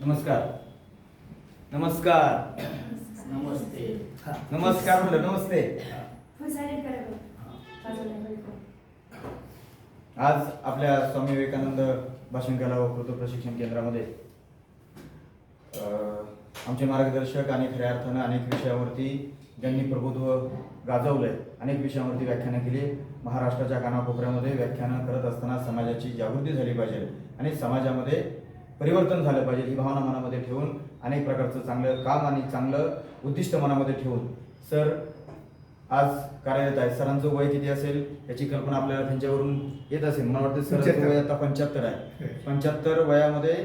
नमस्कार. नमस्कार. नमस्ते. नमस्कार म्हटलं. नमस्ते. आज आपल्या स्वामी विवेकानंद भाषण कला व वक्तृत्व प्रशिक्षण केंद्रामध्ये आमचे मार्गदर्शक आणि खऱ्या अर्थानं अनेक विषयावरती ज्यांनी प्रभुत्व गाजवलंय, अनेक विषयावरती व्याख्यानं केली. महाराष्ट्राच्या कानाकोपऱ्यामध्ये व्याख्यानं करत असताना समाजाची जागृती झाली पाहिजे आणि समाजामध्ये परिवर्तन झालं पाहिजे ही भावना मनामध्ये ठेवून अनेक प्रकारचं चांगलं काम आणि चांगलं उद्दिष्ट मनामध्ये ठेवून सर आज कार्यरत आहे. सरांचं वय किती असेल याची कल्पना आपल्याला त्यांच्यावरून येत असेल. मला वाटतं सरांचं वय आता 75 आहे. 75 वयामध्ये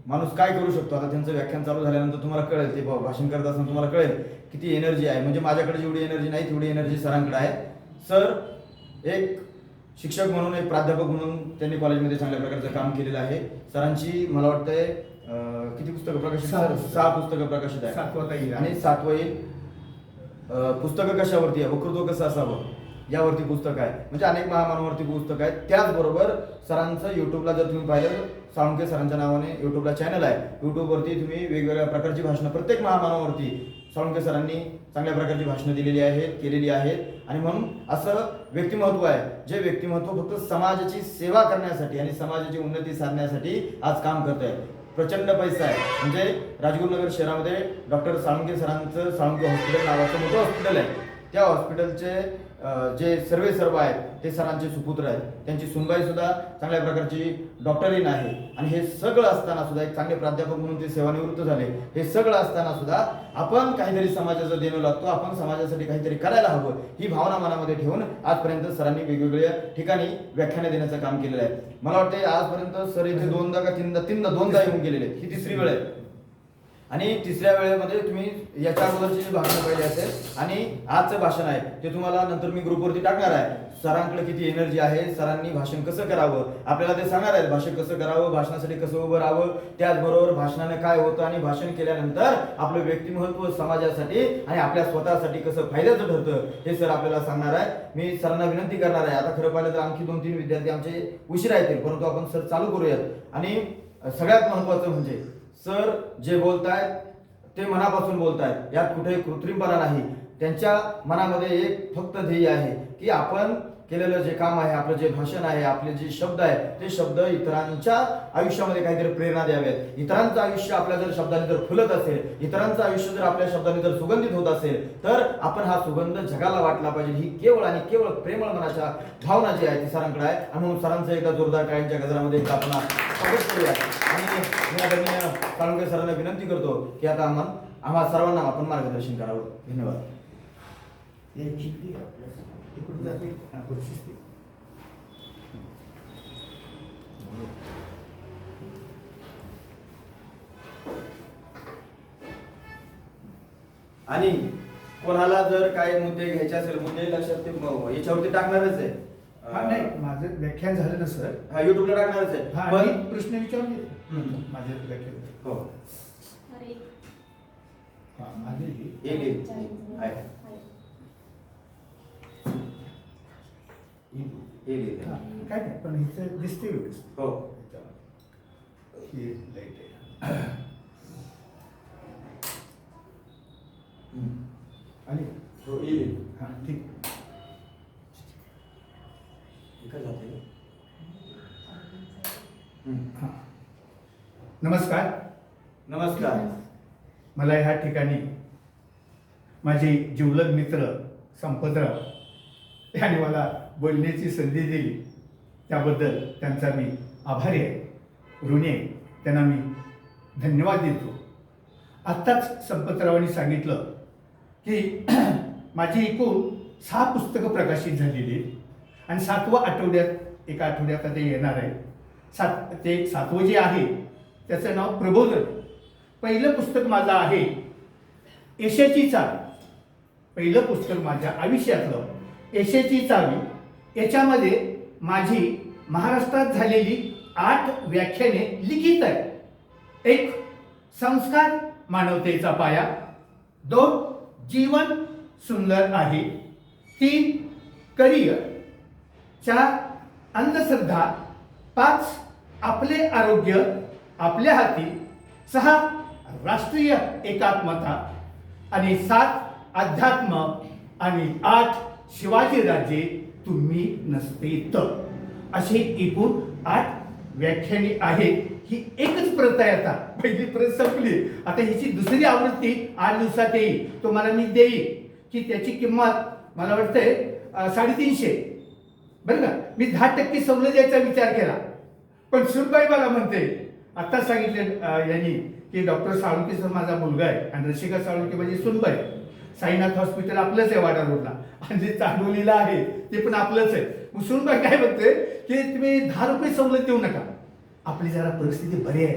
माणूस काय करू शकतो. आता त्यांचं व्याख्यान चालू झाल्यानंतर तुम्हाला कळेल, ते भाषण करत असताना तुम्हाला कळेल किती एनर्जी आहे. म्हणजे माझ्याकडे जेवढी एनर्जी नाही तेवढी एनर्जी सरांकडे आहे. सर एक शिक्षक म्हणून, एक प्राध्यापक म्हणून त्यांनी कॉलेजमध्ये चांगल्या प्रकारचं काम केलेलं आहे. सरांची मला वाटतंय किती पुस्तकं प्रकाशित? 6 पुस्तकं प्रकाशित आहे आणि 7वं येईल. पुस्तकं कशावरती आहे? वक्तृत्व कसं असावं यावरती पुस्तक आहे. म्हणजे अनेक महामानवावरती पुस्तक आहेत. त्याचबरोबर सरांचं युट्यूबला जर तुम्ही पाहिलं, साळुंखे सरांच्या नावाने युट्यूबला चॅनल आहे. युट्यूबवरती तुम्ही वेगवेगळ्या प्रकारची भाषणं प्रत्येक महामानवावरती साळुंखे सरांनी चांगल्या प्रकारची भाषणं दिलेली आहेत, केलेली आहेत. आणि म्हणून असं व्यक्तिमत्व आहे जे व्यक्तिमत्व फक्त समाजाची सेवा करण्यासाठी आणि समाजाची उन्नती साधण्यासाठी आज काम करत आहे. प्रचंड पैसा आहे. म्हणजे राजगुरुनगर शहरामध्ये डॉक्टर साळुंखे सरांचं साळुंखे हॉस्पिटल नावाचं मोठं हॉस्पिटल आहे. त्या हॉस्पिटलचे जे सर्व आहेत ते सरांचे सुपुत्र आहेत. त्यांची सुनबाई सुद्धा चांगल्या प्रकारची डॉक्टरीन आहे. आणि हे सगळं असताना सुद्धा एक चांगले प्राध्यापक म्हणून ते सेवानिवृत्त झाले. हे सगळं असताना सुद्धा आपण काहीतरी समाजाचं देणं लागतो, आपण समाजासाठी काहीतरी करायला हवं ही भावना मनामध्ये ठेवून आजपर्यंत सरांनी वेगवेगळ्या ठिकाणी व्याख्याने देण्याचं काम केलेलं आहे. मला वाटतं आजपर्यंत सर इथे 2दा का 3दा येऊन गेलेले. ही 3री वेळ आहे. आणि 3ऱ्या वेळेमध्ये तुम्ही याच्या अगोदरची जी भाषण पाहिली असेल आणि आजचं भाषण आहे ते तुम्हाला नंतर मी ग्रुपवरती टाकणार आहे. सरांकडे किती एनर्जी आहे, सरांनी भाषण कसं करावं आपल्याला ते सांगणार आहेत. भाषण कसं करावं, भाषणासाठी कसं उभं राहावं, त्याचबरोबर भाषणाने काय होतं आणि भाषण केल्यानंतर आपलं व्यक्तिमत्व समाजासाठी आणि आपल्या स्वतःसाठी कसं फायद्याचं ठरतं हे सर आपल्याला सांगणार आहे. मी सरांना विनंती करणार आहे. आता खरं पाहिलं तर आणखी 2-3 विद्यार्थी आमचे उशिरा येतील, परंतु आपण सर चालू करूयात. आणि सगळ्यात महत्त्वाचं म्हणजे सर जे बोलतायत ते मनापासून बोलतायत. यात कुठे कृत्रिमपणा नाही. त्यांच्या मनामध्ये एक फक्त ध्येय आहे की आपण केलेलं जे काम आहे, आपलं जे भाषण आहे, आपले जे शब्द आहे ते शब्द इतरांच्या आयुष्यामध्ये काहीतरी प्रेरणा द्यावेत. इतरांचं आयुष्य आपल्या जर शब्दाने जर फुलत असेल, इतरांचं आयुष्य जर आपल्या शब्दाने जर सुगंधित होत असेल तर आपण हा सुगंध जगाला वाटला पाहिजे. ही केवळ आणि केवळ प्रेमळ मनाच्या भावना जी आहे ती सरांकडे आहे. आणि म्हणून सरांचं एकदा जोरदार टाळ्यांच्या गजरामध्ये एकदा आपण स्वागत करूया. आणि मी आदरणीय साळुंखे सरांना विनंती करतो की आता आम्हा सर्वांना आपण मार्गदर्शन करावं. धन्यवाद. आणि कोणाला जर काय मुद्दे घ्यायचे असेल, मुद्दे लक्षात याच्यावरती टाकणारच आहे. नाही, माझं व्याख्यान झालं ना सर. हा युट्यूबला टाकणारच आहे. पण प्रश्न विचारले माझे व्याख्यान. हो. काय नाही, पण इथं दिसते व्यवस्थित. हो. ही लाईट आहे. आली हो, येईल. हां, ठीक. हां, नमस्कार. नमस्कार. मला ह्या ठिकाणी माझे जिवलग मित्र संपतराव यांनी मला बोलण्याची संधी दिली त्याबद्दल त्यांचा मी आभारी आहे, ऋणी आहे. त्यांना मी धन्यवाद देतो. आत्ताच संपतरावांनी सांगितलं की माझी एकूण 6 पुस्तकं प्रकाशित झालेली आहेत आणि 7व्या आठवड्यात, एका आठवड्यात ते येणार आहे. 7वं जे आहे त्याचं नाव प्रबोधन. पहिलं पुस्तक माझं आहे यशाची चावी. पहिलं पुस्तक माझ्या आयुष्यातलं यशाची चावी. याच्यामध्ये माझी महाराष्ट्रात झालेली 8 व्याख्याने लिखित आहे. 1 संस्कार मानवतेचा पाया, 2 जीवन सुंदर आहे, 3 करिअर, 4 अंधश्रद्धा, 5 आपले आरोग्य आपल्या हाती, 6 राष्ट्रीय एकात्मता आणि 7 अध्यात्म आणि 8 शिवाजी राज्ये तुम्ही नसते तर, अशी एकूण 8 व्याख्याने आहेत. ही एकच प्रत आहे. आता पहिली प्रत संपली, आता हिची दुसरी आवृत्ती 8 दिवसात येईल. तुम्हाला मी देईल की त्याची किंमत मला वाटतंय 350. बरं का, मी 10% सवलत द्यायचा विचार केला, पण सुनबाई मला म्हणते, आता सांगितले यांनी की डॉक्टर साळुंके सर माझा मुलगा आहे आणि रसिका साळुंके म्हणजे सुनबाई. साईनाथ हॉस्पिटल आपलंच आहे वाडा रोडला, आणि जे चांदोलीला आहे ते पण आपलंच आहे. मग सुनबाई काय म्हणते की तुम्ही 10 रुपये सवलत देऊ नका, आपली जरा परिस्थिती बरी आहे,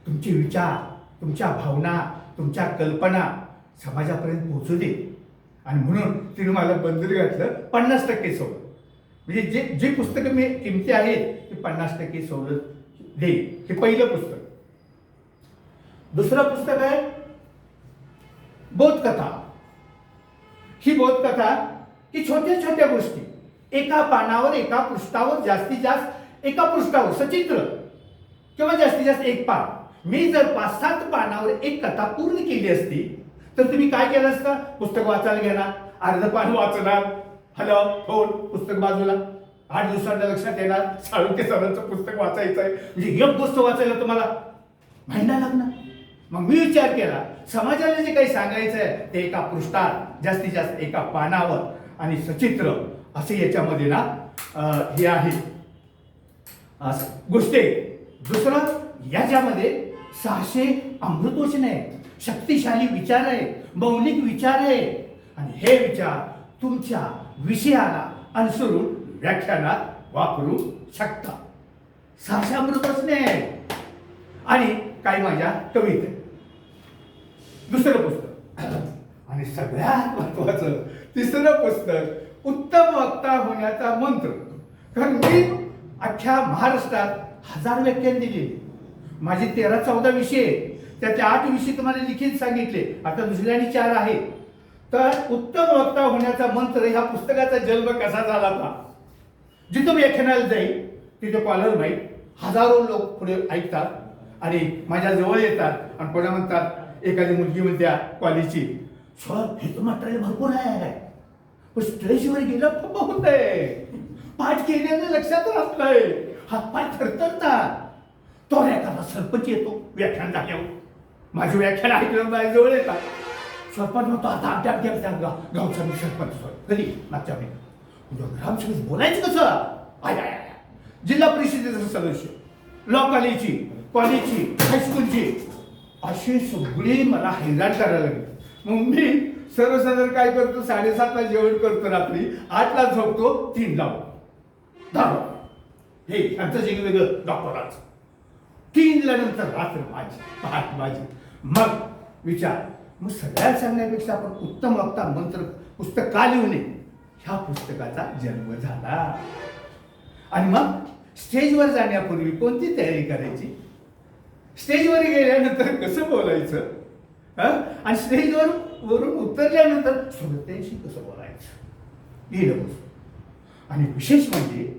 तुमचे विचार, तुमच्या भावना, तुमच्या कल्पना समाजापर्यंत पोहोचू दे. आणि म्हणून तिने मला बंधन घातलं 50% सवलत. म्हणजे जे पुस्तकं मी किमती आहेत ते 50% सवलत देईल. हे पहिलं पुस्तक. दुसरं पुस्तक आहे बोधकथा. ही बोधकथा की छोट्या छोट्या गोष्टी एका पानावर, एका पृष्ठावर, जास्तीत जास्त एका पृष्ठावर सचित्र किंवा जास्तीत जास्त एक पान. मी जर 5-7 पानावर एक कथा पूर्ण केली असती तर तुम्ही काय केलं असतं? पुस्तक वाचायला घेणार, अर्ध पान वाचणार, हॅलो फोन, पुस्तक बाजूला, 8 दिवसांना लक्षात येणार साळुंके सरांचं पुस्तक वाचायचं आहे. म्हणजे एक गोष्ट वाचायला तुम्हाला महिना लागणार. मग मी विचार केला, समाजाला जे काही सांगायचं आहे ते एका पृष्ठात, जास्तीत जास्त एका पानावर आणि सचित्र असे याच्यामध्ये ना हे आहे गोष्टी. दुसरं, याच्यामध्ये 600 अमृतवचन आहे, शक्तिशाली विचार आहे, मौलिक विचार आहे, आणि हे विचार तुमच्या विषयाला अनुसरून व्याख्यानात वापरू शकता. 600 अमृतवचने आहे आणि काही माझ्या कविता. दुसरं पुस्तक आणि सगळ्यात महत्वाचं तिसरं पुस्तक, उत्तम वक्ता होण्याचा मंत्र. कारण मी अख्ख्या महाराष्ट्रात 1000 व्याख्यान दिली. माझे 13-14 विषय, त्याचे 8 विषय तुम्हाला लिखित सांगितले, आता दुसरे आणि 4 आहेत. तर उत्तम वक्ता होण्याचा मंत्र ह्या पुस्तकाचा जन्म कसा झाला पहा. जिथं व्याख्यानाला जाईल तिथे कॉलर माईक, हजारो लोक पुढे ऐकतात आणि माझ्या जवळ येतात आणि पुढे म्हणतात, एखादी मुलगी म्हणत्या कॉलेजची, सर हे तर मटेरियल भरपूर आहे, पण स्टेजवर गेलं खूप होत आहे, पाठ केल्याने लक्षात राहत नाही, हातपाय थरथरतात. तो एखादा सरपंच येतो व्याख्यान झाल्यावर, माझे व्याख्यान ऐकलं माझ्या जवळ येतात. सरपंच म्हणतो, आता आमच्या गावचा मी सरपंच. कधी मागच्या ग्रामसभेत बोलायचं कसं? जिल्हा परिषदेचं सदस्य, लॉ कॉलेजची, हायस्कूलची, अशी सगळी मला हैराण करायला लागली. मग मी सर्वसाधारण काय करतो, 7:30ला जेवण करतो, रात्री 8ला झोपतो, 3ला धाव. हे यांचं जे वेगळं डॉक्टरांचं. 3ला नंतर रात्र माझी, पहाट माझी. मग विचार, मग सगळ्यात सांगण्यापेक्षा आपण उत्तम वक्ता मंत्र पुस्तक का लिहू नये, ह्या पुस्तकाचा जन्म झाला. आणि मग स्टेजवर जाण्यापूर्वी कोणती तयारी करायची, स्टेजवर गेल्यानंतर कसं बोलायचं, आणि स्टेजवर वरून उतरल्यानंतर श्रोत्यांशी कसं बोलायचं, हे नव्हतं. आणि विशेष म्हणजे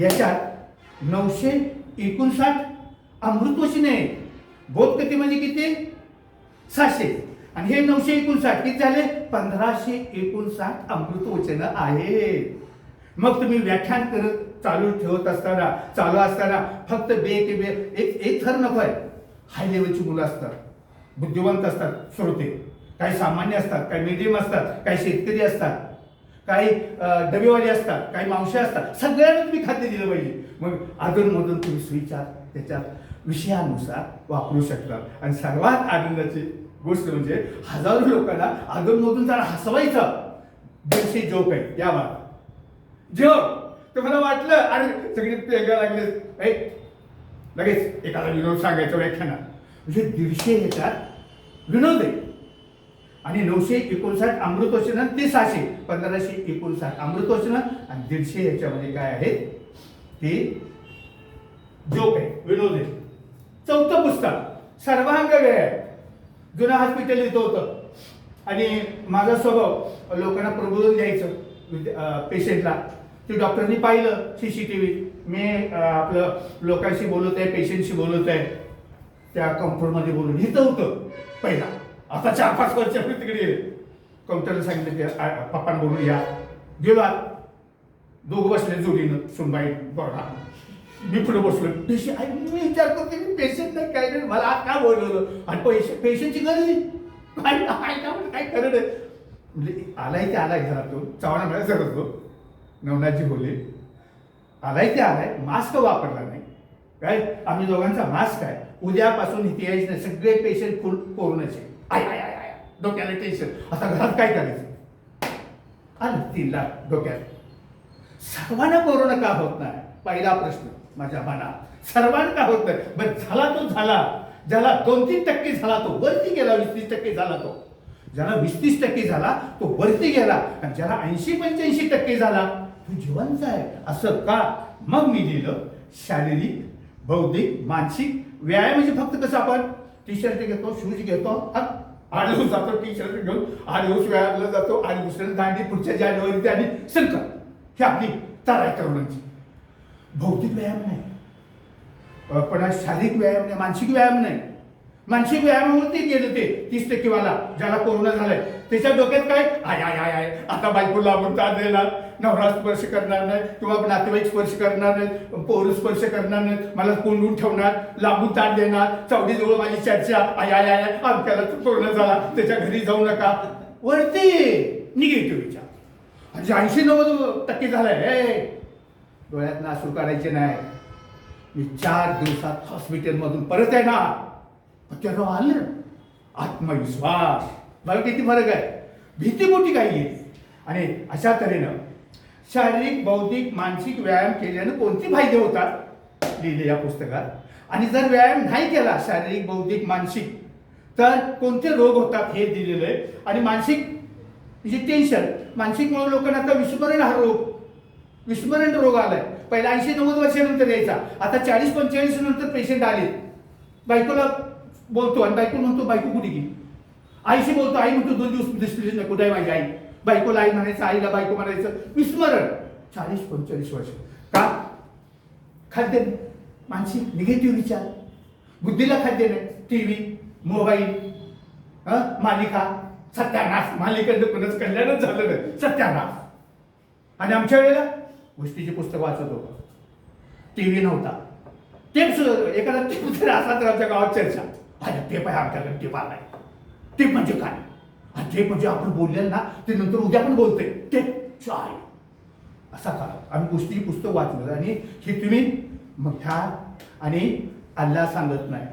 याच्यात 959 अमृतवचने आहेत. बोधकथेमध्ये किती? 600, आणि हे 959 किती झाले? 1559 अमृतवचन आहेत. मग तुम्ही व्याख्यान करत चालू असताना फक्त एक थर नको आहे. हाय लेवलची मुलं असतात, बुद्धिवंत असतात श्रोते, काही सामान्य असतात, काही मीडियम असतात, काही शेतकरी असतात, काही डबेवाले असतात, काही मावशी असतात. सगळ्यांना तुम्ही खाद्य दिलं पाहिजे. मग अधूनमधून तुम्ही सुविचार त्याच्यात विषयानुसार वापरू शकता. आणि सर्वात आनंदाची गोष्ट म्हणजे हजारो लोकांना अधूनमधून जरा हसवायचं. 150 जोक आहे या बाबा, जोक तुम्हाला वाटलं अरे सगळे पेगा लागले, लगेच एखादा विनोद सांगायचा व्याख्यानात. म्हणजे 150 ह्याच्यात विनोद आहे. आणि 959 अमृतवचन, ते 600, 1559 अमृतवचन, आणि 150 ह्याच्यामध्ये काय आहे ते जोक आहे, विनोद आहे. 4थं पुस्तक सर्वांग आहे. जुना हॉस्पिटल इथं होतं आणि माझा स्वभाव लोकांना प्रबोधन द्यायचं पेशंटला. ते डॉक्टरनी पाहिलं CCTV, मी आपलं लोकांशी बोलत आहे, पेशंटशी बोलत आहे. त्या काउंटरमध्ये बोलून इथं होतं पहिला. आता 4-5 वर्ष तिकडे गेले. काउंटरला सांगितलं की पप्पांना बोलून या. गेलो आत. दोघं बसले जोडीनं, सुनबाई बघा. मी पुढे बसलो. मी विचार करतो की पेशंट नाही काय नाही, मला आज का बोलवलं आणि पेशंटची गरज आहे काय खरं नाही. म्हणजे आलाय ते आलाय घरातून चव्हाणा मला सरतो नवनाथजी बोलले आलाय ते आलाय, मास्क वापरला नाही काय. आम्ही दोघांचा मास्क आहे. उद्यापासून इथे यायचं नाही. सगळे पेशंट फुल कोरोनाचे. आय आय आय आय डोक्याला टेन्शन. आता घरात काय करायचं. आलं 3 लाख डोक्यात. सर्वांना कोरोना का होत नाही पहिला प्रश्न माझ्या मनात. सर्वांना का होत नाही. बरं झाला तो झाला. ज्याला 2-3% झाला तो वरती गेला. 20-30% झाला तो. ज्याला 20-30% झाला तो वरती गेला. आणि ज्याला 80-85% झाला तो जिवंत आहे. असं का. मग मी लिहिलं शारीरिक बौद्धिक मानसिक व्यायाम. म्हणजे फक्त कसं आपण टी शर्ट घेतो शूज घेतो 8 दिवस जातो टी शर्ट घेऊन 8 दिवस व्यायामला जातो आणि दुसऱ्या दांडी पुढच्या जानेवारी आणि संकट. ही आपली तार आहे तरुणांची. भौतिक व्यायाम नाही पण शारीरिक व्यायाम नाही मानसिक व्यायाम नाही. मानसिक व्यायामावरती गेलं ते 30% वाला ज्याला कोरोना झालाय त्याच्या डोक्यात काय आय आय आय आय आता बायको लागून तार देणार, नवरा स्पर्श करणार नाही किंवा नातेवाईक स्पर्श करणार नाही, पोरं स्पर्श करणार नाही, मला कोंडून ठेवणार, लागून ताट देणार, चौडीजवळ माझी चर्चा आय आय आय आमच्याला कोरोना झाला त्याच्या घरी जाऊ नका. वरती निगेटिव्ह विचार. म्हणजे 80-90% झालाय. डोळ्यात आसू काढायचे नाही. मी 4 दिवसात हॉस्पिटलमधून परत आहे ना त्याला आलं आत्मविश्वास. मला किती फरक आहे. भीती मोठी काही आहे. आणि अशा तऱ्हेनं शारीरिक बौद्धिक मानसिक व्यायाम केल्यानं कोणते फायदे होतात लिहिले या पुस्तकात. आणि जर व्यायाम नाही केला शारीरिक बौद्धिक मानसिक तर कोणते रोग होतात हे दिलेलं आहे. आणि मानसिक म्हणजे टेन्शन मानसिकमुळे लोकांना आता विस्मरण रोग आलाय. पहिला 80-90 वर्षानंतर यायचा. आता 40-45 नंतर पेशंट आले. बायकोला बोलतो आणि बायको म्हणतो बायको कुठे गेली. आईशी बोलतो आई म्हणतो 2 दिवस दिसलीच नाही कुठे आहे माझी आई. बायकोला आई म्हणायचं आईला बायको म्हणायचं. विस्मरण 40-45 वर्ष का. खाद्य मानसिक निगेटिव्ह विचार. बुद्धीला खाद्य नाही. टीव्ही मोबाईल मालिका सत्यानाश. मालिकेचं कोणाच कल्याणच झालं नाही सत्यानाश. आणि आमच्या वेळेला गोष्टीचे पुस्तक वाचत होतो. टीव्ही नव्हता. टेप एखादा टेप जर असा तर आमच्या गावात चर्चा टेप आहे आमच्याकडे टेप आलाय. टेप म्हणजे काय. टेप म्हणजे आपण बोललेलं ना ते नंतर उद्या पण बोलते टेप आहे असा का. आम्ही गोष्टीची पुस्तक वाचलं. आणि हे तुम्ही मोठ्या आणि अल्लाह सांगत नाही,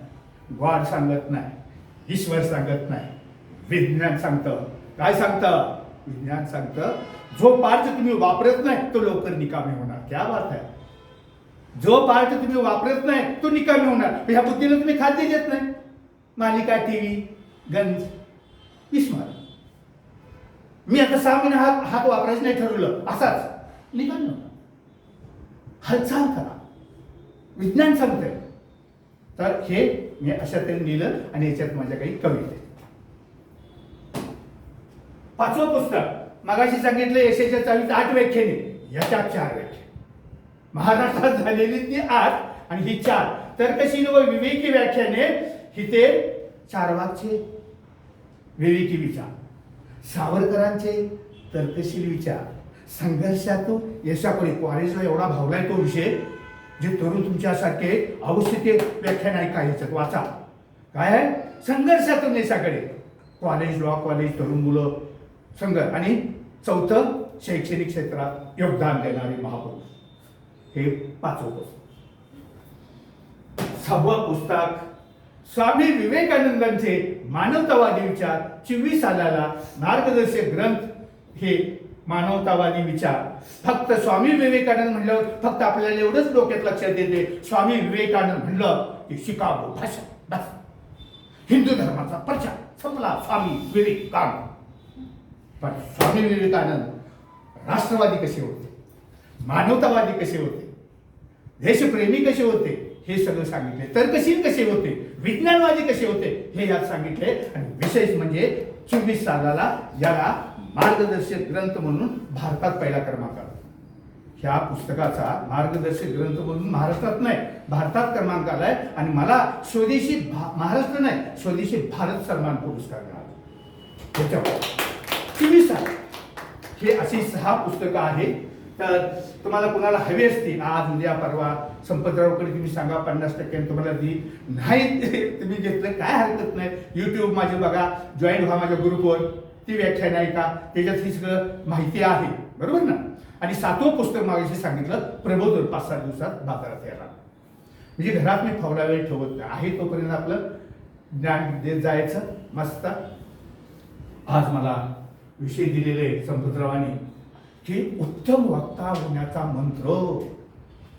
गॉड सांगत नाही, ईश्वर सांगत नाही, विज्ञान सांगतं. काय सांगतं विज्ञान सांगतं जो पार्ट तुम्ही वापरत नाही तो लवकर निकामी होणार. क्या बात आहे. जो पार्ट तुम्ही वापरत नाही तो निकामी होणार. ह्या बुद्धीला तुम्ही खाद्य देत नाही. मालिका टीव्ही गंज विस्मरण. मी आता 6 महिने हात वापरायचं नाही ठरवलं असाच निकामी होणार. हालचाल करा विज्ञान सांगतंय. तर हे मी अशा तऱ्हेने लिहिलं. आणि याच्यात माझ्या काही कविता. 5वं पुस्तक मगाशी सांगितलं यशाच्या चावीत 8 व्याख्याने. याच्या 4 व्याख्या. महाराष्ट्रात झालेली ती 8 आणि ही 4. तर्कशील व विवेकी व्याख्याने हिते चार्वाकचे विवेकी विचार, सावरकरांचे तर्कशील विचार, संघर्षातून यशाकडे. कॉलेजला एवढा भावलाय तो विषय जे तरुण तुमच्यासारखे अवश्य ते व्याख्यान ऐका. ह्याच्यात वाचा काय आहे संघर्षातून यशाकडे. कॉलेज लॉ कॉलेज तरुण मुलं संघर्ष. आणि 4थं शैक्षणिक क्षेत्रात योगदान देणारे महापुरुष. हे 5वं पुस्तक. 6वं पुस्तक स्वामी विवेकानंदांचे मानवतावादी विचार. 24 सालाला मार्गदर्शक ग्रंथ. हे मानवतावादी विचार. फक्त स्वामी विवेकानंद म्हणलं फक्त आपल्याला एवढंच डोक्यात लक्षात येते. स्वामी विवेकानंद म्हणलं की शिकागो भाषा बस. हिंदू धर्माचा प्रचार संपला. स्वामी विवेकानंद. पण स्वामी विवेकानंद राष्ट्रवादी कसे होते, मानवतावादी कसे होते, देशप्रेमी कसे होते हे सगळं सांगितले. तर्कशील कसे होते, विज्ञानवादी कसे होते हे यात सांगितले. आणि विशेष म्हणजे 24 सालाला याला मार्गदर्शक ग्रंथ म्हणून भारतात पहिला क्रमांक आला. ह्या पुस्तकाचा मार्गदर्शक ग्रंथ म्हणून महाराष्ट्रात नाही भारतात क्रमांक आलाय आणि मला स्वदेशी महाराष्ट्र नाही स्वदेशी भारत सन्मान पुरस्कार मिळाला. त्याच्यावर तुम्ही सांगा हे अशी 6 पुस्तकं आहेत. तर तुम्हाला कुणाला हवी असतील आज उद्या परवा संपतरावकडे तुम्ही सांगा 50% तुम्हाला दी नाही तुम्ही घेतलं काय हरकत नाही. युट्यूब माझे बघा, जॉईन व्हा माझ्या ग्रुपवर, ती व्याख्यान आहे का त्याच्यात ही सगळं माहिती आहे बरोबर ना. आणि 7वं पुस्तक मागाशी सांगितलं प्रबोधन 5-7 दिवसात बाजारात यायला म्हणजे घरात मी फावला वेळ ठेवत नाही आहे तोपर्यंत आपलं ज्ञान देत जायचं मस्त. आज मला विषय दिलेले संपतरावांनी की उत्तम वक्ता होण्याचा मंत्र.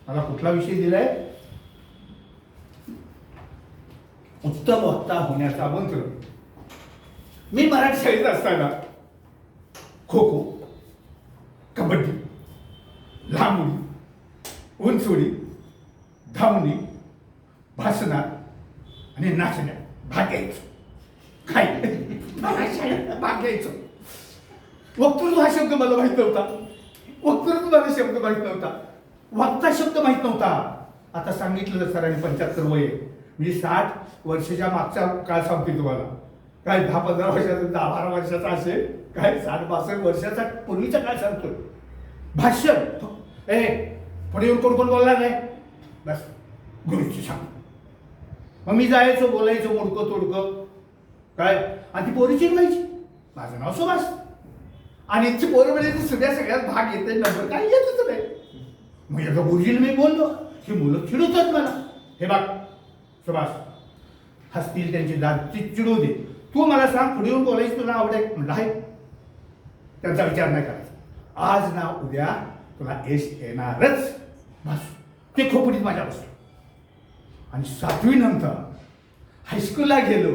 मला कुठला विषय दिलाय? उत्तम वक्ता होण्याचा मंत्र. मी मराठी शाळेत असताना खो खो, कबड्डी, लहान उडी, उंच उडी, धावणी, भाषणात आणि नाचण्यात भाग घ्यायचो. काय मराठी शाळेत भाग घ्यायचो. वक्तृत्व हा शब्द मला माहित नव्हता. वक्तृत्व हा शब्द माहित नव्हता. वक्ता शब्द माहित नव्हता. आता सांगितलं सरांनी 75 वय म्हणजे 60 वर्षाच्या मागचा काळ सांगते तुम्हाला. काय 10-15 वर्षाचा 10-12 वर्षाचा असेल काय 60-62 वर्षाचा पूर्वीचा काळ सांगतोय. भाष्य पुढे येऊन कोण कोण बोलणार नाही बस गुरुची सांग. मग मी जायचो बोलायचो मोडकं तोडकं काय आणि ती पोरीची व्हायची. माझं नाव सुभाष आणि ती पोरं म्हणजे सगळ्यात भाग येते नंबर काय येतच नाही. मग एका गुरुजीला मी बोललो की मुलं चिडवतात मला. हे बघ सुभाष हसतील त्यांची दाद ती चिडवू दे. तू मला सांग पुढे येऊन बोलायची तुला आवडेल म्हणलं आहे. त्यांचा विचार नाही करायचा. आज ना उद्या तुला यश येणारच बस. ते खोपडीत माझ्या बसलो आणि 7वी नंतर हायस्कूलला गेलो,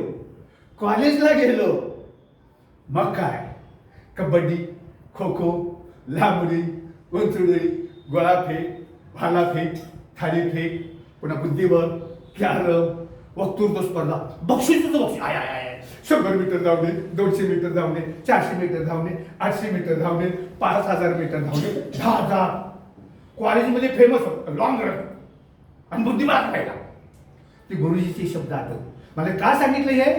कॉलेजला गेलो. मग काय कबड्डी, खो खो, लांबडी, उंचउडी, गोळाफेक, भालाफेक, थाळीफेक, पुन्हा बुद्धिबळ, कॅरम, वक्तृत्व स्पर्धा, बक्षीसचं बक्षीस आय आय आय 100 मीटर धावणे, 200 मीटर धावणे, 400 मीटर धावणे, 800 मीटर धावणे, 5000 मीटर धावणे, 10,000. कॉलेजमध्ये फेमस होतं लॉंग रन आणि बुद्धिबळात राहिला. ते गुरुजीचे शब्द आठवत मला का सांगितलं हे?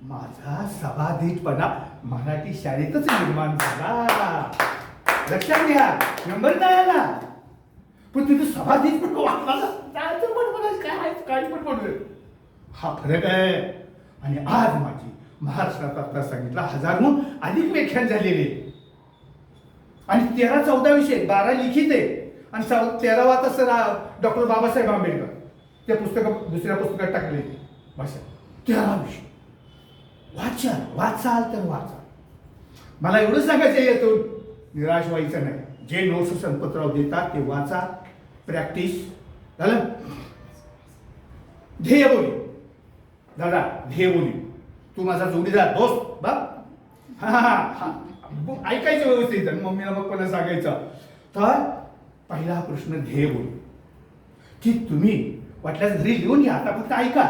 माझा सभाधीपणा मराठी शाळेतच निर्माण झाला. लक्षात घ्या नंबर काय आला पण तिथं सभाधीच पण वाटला काय पण पडलं. हा फरक आहे. आणि आज माझी महाराष्ट्रात आता सांगितलं 1000हून अधिक व्याख्यान झालेले आणि 13-14 विषय 12 लिखित आहे आणि 13वा तसं डॉक्टर बाबासाहेब आंबेडकर त्या पुस्तकात दुसऱ्या पुस्तकात टाकले भाषा 13 विषय. वाचाल तर वाचा. मला एवढं सांगायचं येतो निराश व्हायचं नाही. जे नोट्स संपतराव देतात ते वाचा. प्रॅक्टिस झालं. ध्येय बोली दादा ध्येय बोली. तू माझा जोडीदार दोस्त बा हा हा हा ऐकायचं व्यवस्थित मम्मीला मग पण सांगायचं. तर पहिला प्रश्न ध्येय बोली की तुम्ही वाटल्यास घरी लिहून घ्या. आता फक्त ऐका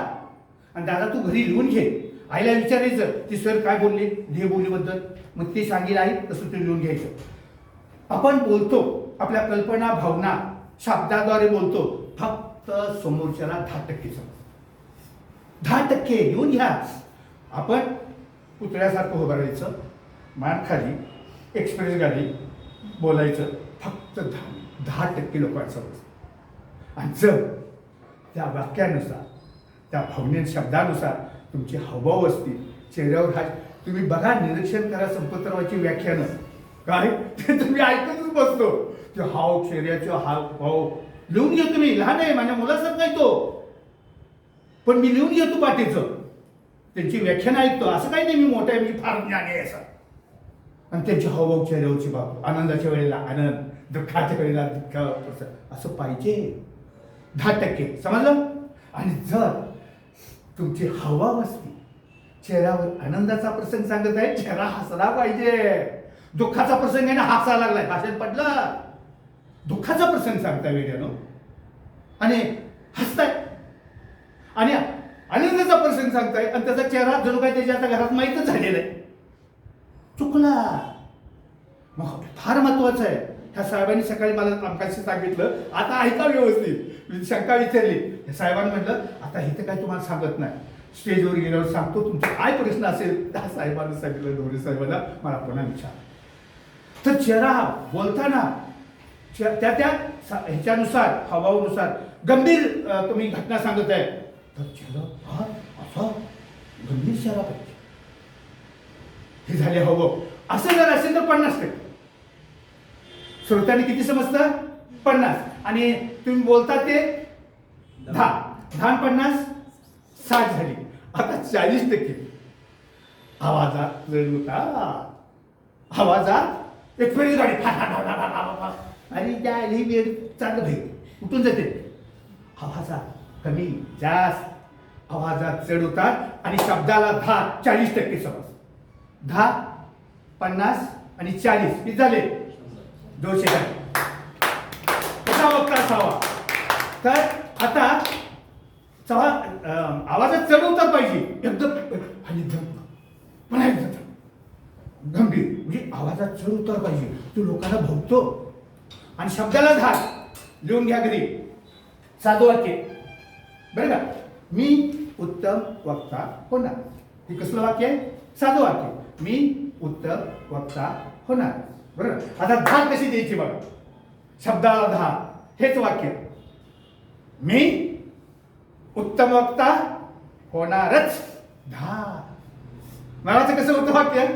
आणि दादा तू घरी लिहून घे. आईला विचारायचं ती सर काय बोलले ध्येय बोलीबद्दल मग ते सांगेल आई तसं ते लिहून घ्यायचं. आपण बोलतो आपल्या कल्पना भावना शब्दाद्वारे बोलतो फक्त समोरच्याला 10% समज. 10% लिहून घ्या. आपण पुतळ्यासारखं उभं राहायचं मान खाली एक्सप्रेस गाडी बोलायचं फक्त 10% लोकांना समज. आणि जर त्या वाक्यानुसार त्या भावने शब्दानुसार तुमची हावभाव असतील चेहऱ्यावर हात तुम्ही बघा निरीक्षण करा संपतरावाची व्याख्यानं काय ते तुम्ही ऐकतच बसतो. ते हाव चेहऱ्याचे हावभाव लिहून घेतो. मी लहान आहे माझ्या मुलासारखं आहे तो पण मी लिहून घेतो पाठीचं त्यांची व्याख्यानं ऐकतो. असं काही नाही मी मोठा आहे मी फार ज्ञानी आहे असं. आणि त्यांची हावभाव चेहऱ्यावरची बाब आनंदाच्या वेळेला आनंद दुःखाच्या वेळेला दुःख असं पाहिजे. 10% समजलं. आणि जर तुमची हावभाव असते चेहऱ्यावर आनंदाचा प्रसंग सांगत आहे चेहरा हसला पाहिजे. दुःखाचा प्रसंग आहे ना हसा लागलाय भाषेत पडला. दुःखाचा प्रसंग सांगताय वेगळ्यानं आणि हसताय आणि आनंदाचा प्रसंग सांगताय आणि त्याचा चेहरा जणू काय त्याच्या आता घरात माहीतच झालेला आहे. चुकला. मग फार महत्वाचं आहे ह्या साहेबांनी सकाळी मला आमकाशी सांगितलं, आता ऐका व्यवस्थित. मी शंका विचारली, ह्या साहेबांनी म्हटलं आता इथं काय तुम्हाला सांगत नाही, स्टेजवर गेल्यावर सांगतो, तुमचा काय प्रश्न असेल. त्या साहेबांना सांगितलं, ढोरे साहेबांना मला पुन्हा विचार. तर चेहरा बोलताना त्या ह्याच्यानुसार, हावानुसार गंभीर तुम्ही घटना सांगत आहे, तर चेहरा हा असा गंभीर चेहरा पाहिजे. हे झाले हवं. असं जर असेल तर 50%. श्रोत्याने किती समजतं? 50. आणि तुम्ही बोलता ते 10. 10 50 60 झाली. आता 40%. आवाजात जड होता, आवाजात एक फेरी गाडी आणि त्या वेळ चाललं भाई उठून जाते. आवाजात कमी जास्त, आवाजात चढ उतार आणि शब्दाला 10-40% समज. 10 50 आणि 40 किती झाले? 200 झाले. कसा वक्ता असावा? तर आता आवाजात चढ उतार पाहिजे एकदम, आणि पुन्हा एकदम गंभीर, म्हणजे आवाजात चढ उतार पाहिजे, तो लोकांना भावतो. आणि शब्दाला 10 लिहून घ्या घरी. साधं वाक्य बरं का, मी उत्तम वक्ता होणार. हे कसलं वाक्य आहे? साधं वाक्य. मी उत्तम वक्ता होणार. बरोबर. आता 10 कशी द्यायची बघा. शब्दाला 10 हेच वाक्य. मी उत्तम वक्ता होणारच. 10 मराचं कसं होतं वाक्य?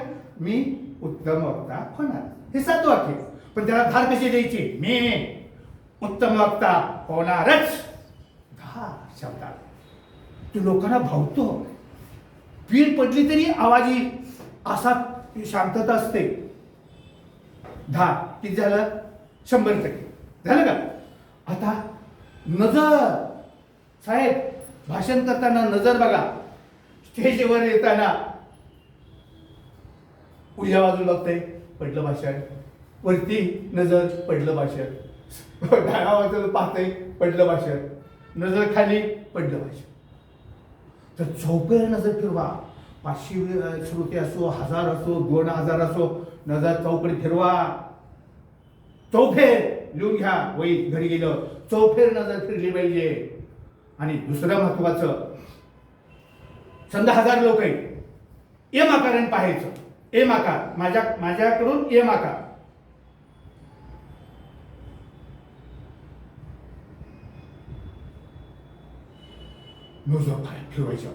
मी उत्तम वक्ता होणार. हे साधं वाक्य. पण त्याला 10 कशी द्यायची? मी उत्तम वक्ता होणारच. 10 शब्दात तो लोकांना भावतो. पीड पडली तरी आवाजी असा शांतता असते. 10 किती झालं? 100% झालं का? आता नजर, साहेब भाषण करताना नजर बघा. स्टेजवर येताना उजव्या बाजूला बघतंय, पडलं भाषण. वरती नजर, पडलं भाषण. डाव्या बाजूला पाहतंय, पडलं भाषण. नजर खाली, पडलं भाषण. तर चौफेर नजर फिरवा. 500 श्रोते असो, 1000 असो, 2000 असो, नजर चौकडे फिरवा. चौफेर लिहून घ्या वही घरी गेलं. चौफेर नजर फिरली पाहिजे. आणि दुसरं महत्वाचं, समजा 1000 लोक आहेत, एम आकाराने पाहायचं. एम आकार, माझ्याकडून एम आकार. नजर फिरवायचं.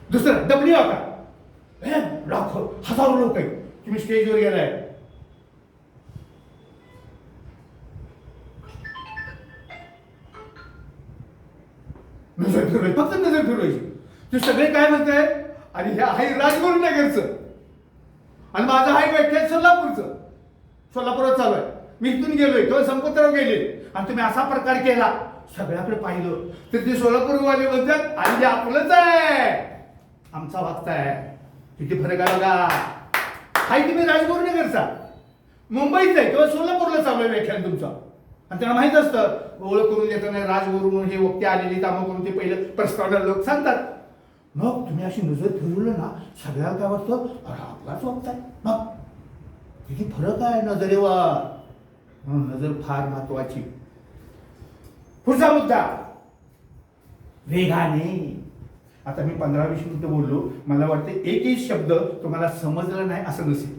दुसरं डब्ल्यू आकार. लाखो 1000 लोक आहेत, तुम्ही स्टेजवर गेलाय. नजर फिरवायची, फक्त नजर फिरवायची. ते सगळे काय म्हणताय? आणि हे आहे राजगुरुनगरचं, आणि माझं आहे व्याख्यान सोलापूरचं. सोलापुरात चालू आहे. मी इथून गेलोय किंवा संपतराव गेले, आणि तुम्ही असा प्रकार केला. सगळ्याकडे पाहिलं तर ते सोलापूरवाले म्हणतात आणि जे आपलंच आहे, आमचा वागता आहे. किती फरक आहे बघा. हाय तुम्ही राजगुरुनगरचा, मुंबईचा आहे किंवा सोलापूरला चालू आहे व्याख्यान तुमचं, आणि त्यांना माहित असतं ओळख करून देताना राजगुरू म्हणून हे वक्ते आलेली कामं करून ते पहिलं प्रस्तावना लोक सांगतात. मग तुम्ही अशी नजर फिरवलं ना, सगळ्याला काय वाटतं? अरे आपलाच वक्ता आहे. मग किती फरक आहे नजरेवर. म्हणून नजर फार महत्वाची. पुढचा मुद्दा, वेगाने. आता मी 15-20 मिनिटं बोललो, मला वाटतं एकही शब्द तुम्हाला समजला नाही असं नसेल.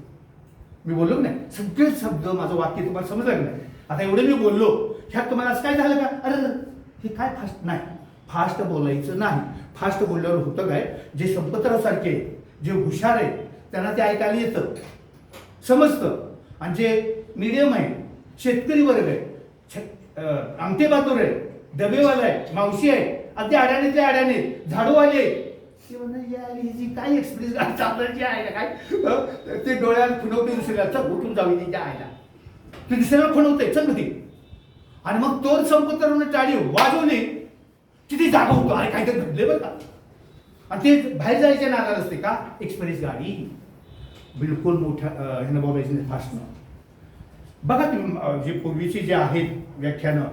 मी बोललो नाही, सगळे शब्द माझं वाक्य तुम्हाला समजलं नाही. आता एवढे मी बोललो, ह्यात तुम्हाला असं काय झालं का? अरे हे काय फास्ट नाही, फास्ट बोलायचं नाही. फास्ट बोलल्यावर होतं काय, जे संपतराव सारखे, जे हुशार आहे त्यांना ते ऐकायला येतं, समजतं. आणि जे मिडियम आहे, शेतकरी वर्ग आहे, आमटे बहादूर आहे, डबेवाला आहे, मावशी आहे, अगदी अडाणीतले अडाणी, झाडूवाले, हिची काय एक्सप्रेस चालवायची आहे का काय, ते डोळ्यात खुणवते दुसऱ्याला, चल उठून जावी तिच्या आईला, ते दुसऱ्याला खुणवते, चल कधी. आणि मग तो संपतरावने टाळी वाजवली, किती जागा होतो, अरे काहीतरी घडले बरं का. आणि ते बाहेर जायच्या नादाला असते का, एक्सप्रेस गाडी बिलकुल मोठ्या ह्यानं बोलायची नाही, फास्टनं. बघा तुम्ही जे पूर्वीची जे आहेत व्याख्यानं,